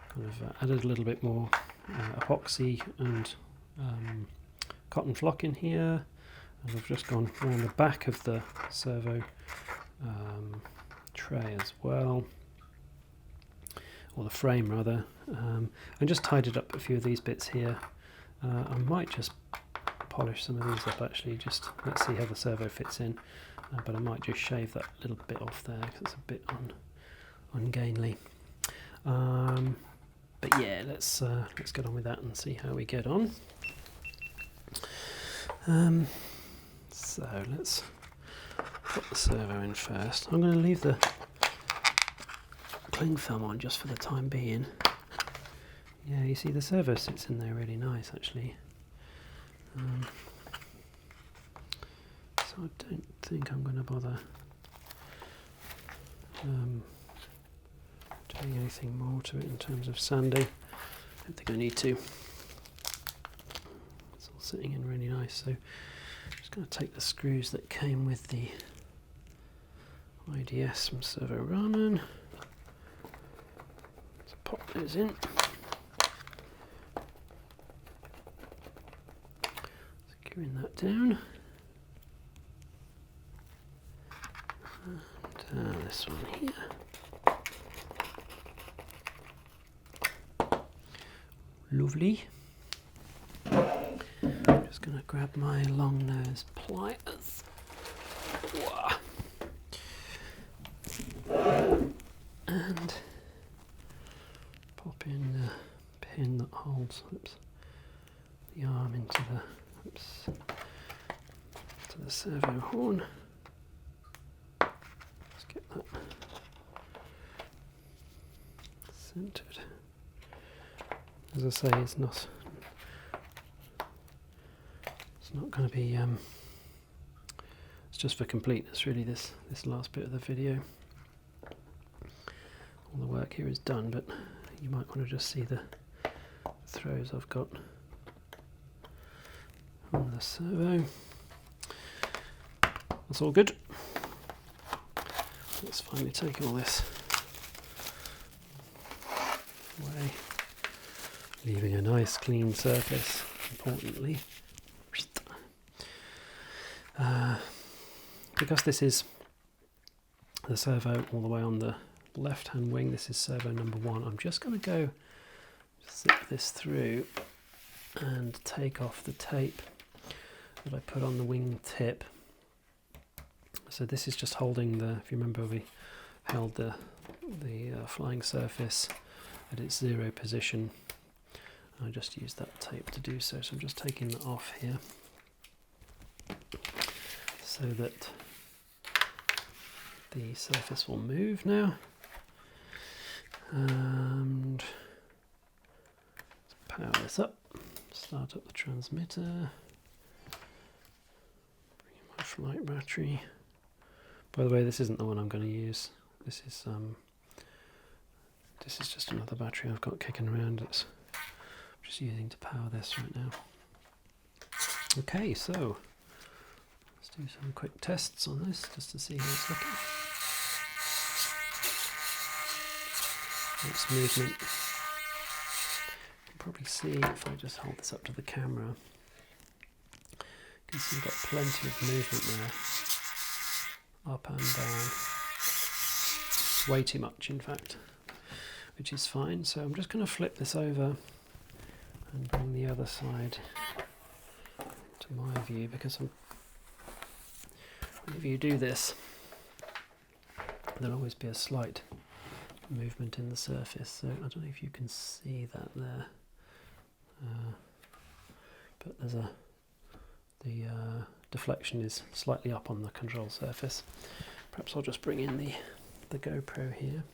kind of added a little bit more epoxy and cotton flock in here, and I've just gone around the back of the servo tray as well, or the frame rather, and just tidied up a few of these bits here. I might just polish some of these up actually, just let's see how the servo fits in, but I might just shave that little bit off there because it's a bit ungainly. But yeah, let's get on with that and see how we get on. So let's put the servo in first. I'm going to leave the cling film on just for the time being. Yeah, you see the servo sits in there really nice actually. So I don't think I'm going to bother doing anything more to it in terms of sanding. I don't think I need to. It's all sitting in really nice. So I'm just going to take the screws that came with the IDS from Servo Ramen. Let's pop those in. Securing that down. And this one here. Lovely. I'm just going to grab my long nose pliers. Wow. And pop in the pin that holds the arm into the servo horn. Let's get that centered. As I say, it's not going to be. It's just for completeness, really. This last bit of the video. All the work here is done, but you might want to just see the throws I've got on the servo. That's all good. Let's finally take all this away, leaving a nice clean surface, importantly. Because this is the servo all the way on the left hand wing, this is servo number 1, I'm just going to go zip this through and take off the tape that I put on the wing tip. So this is just holding the, if you remember we held the flying surface at its 0 position. I just used that tape to do so, so I'm just taking that off here so that the surface will move now. And let's power this up, start up the transmitter, bring in my flight battery. By the way, this isn't the one I'm going to use. This is just another battery I've got kicking around. I'm just using to power this right now. Okay, so let's do some quick tests on this just to see how it's looking. It's movement. You can probably see if I just hold this up to the camera. You can see we've got plenty of movement there up and down. Way too much, in fact, which is fine. So I'm just going to flip this over and bring the other side to my view, because whenever you do this, there'll always be a slight movement in the surface. So I don't know if you can see that there, but there's the deflection is slightly up on the control surface. Perhaps I'll just bring in the GoPro here.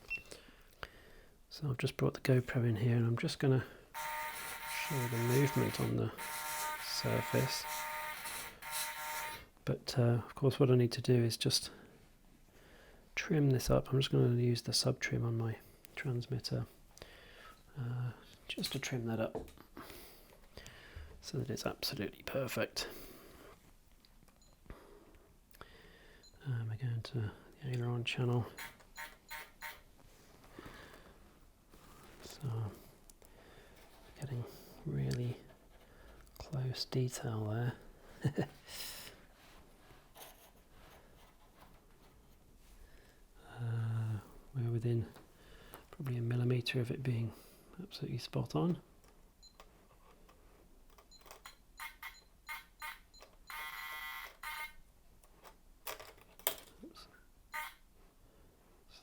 So I've just brought the GoPro in here, and I'm just going to show the movement on the surface. But of course what I need to do is just trim this up. I'm just going to use the sub trim on my transmitter just to trim that up so that it's absolutely perfect. We're going to the aileron channel. So getting really close detail there. We're within probably a millimetre of it being absolutely spot on. Oops.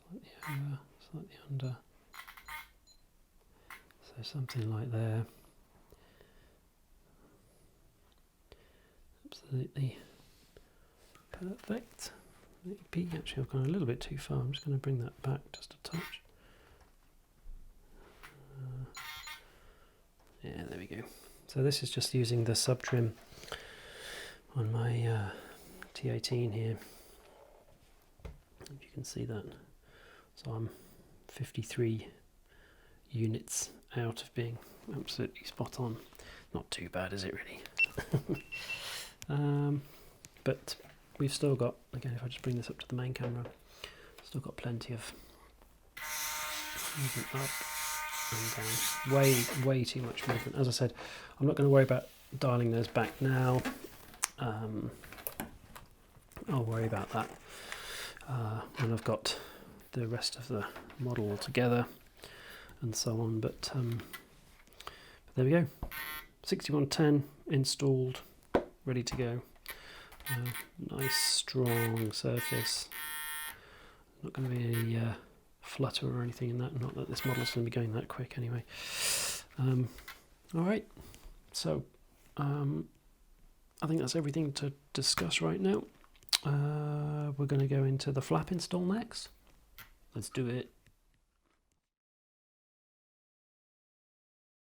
Slightly over, slightly under. So something like there. Absolutely perfect. Peak, actually I've gone a little bit too far. I'm just going to bring that back just a touch. Yeah, there we go. So this is just using the sub trim on my T18 here. If you can see that. So I'm 53 units out of being absolutely spot on. Not too bad, is it really? But we've still got, again, if I just bring this up to the main camera, still got plenty of movement up and down. Way too much movement. As I said, I'm not going to worry about dialing those back now. I'll worry about that when I've got the rest of the model all together and so on. But there we go. 6110 installed, ready to go. Nice strong surface. Not going to be any flutter or anything in that. Not that this model's going to be going that quick anyway. Alright, so I think that's everything to discuss right now. We're going to go into the flap install next. Let's do it.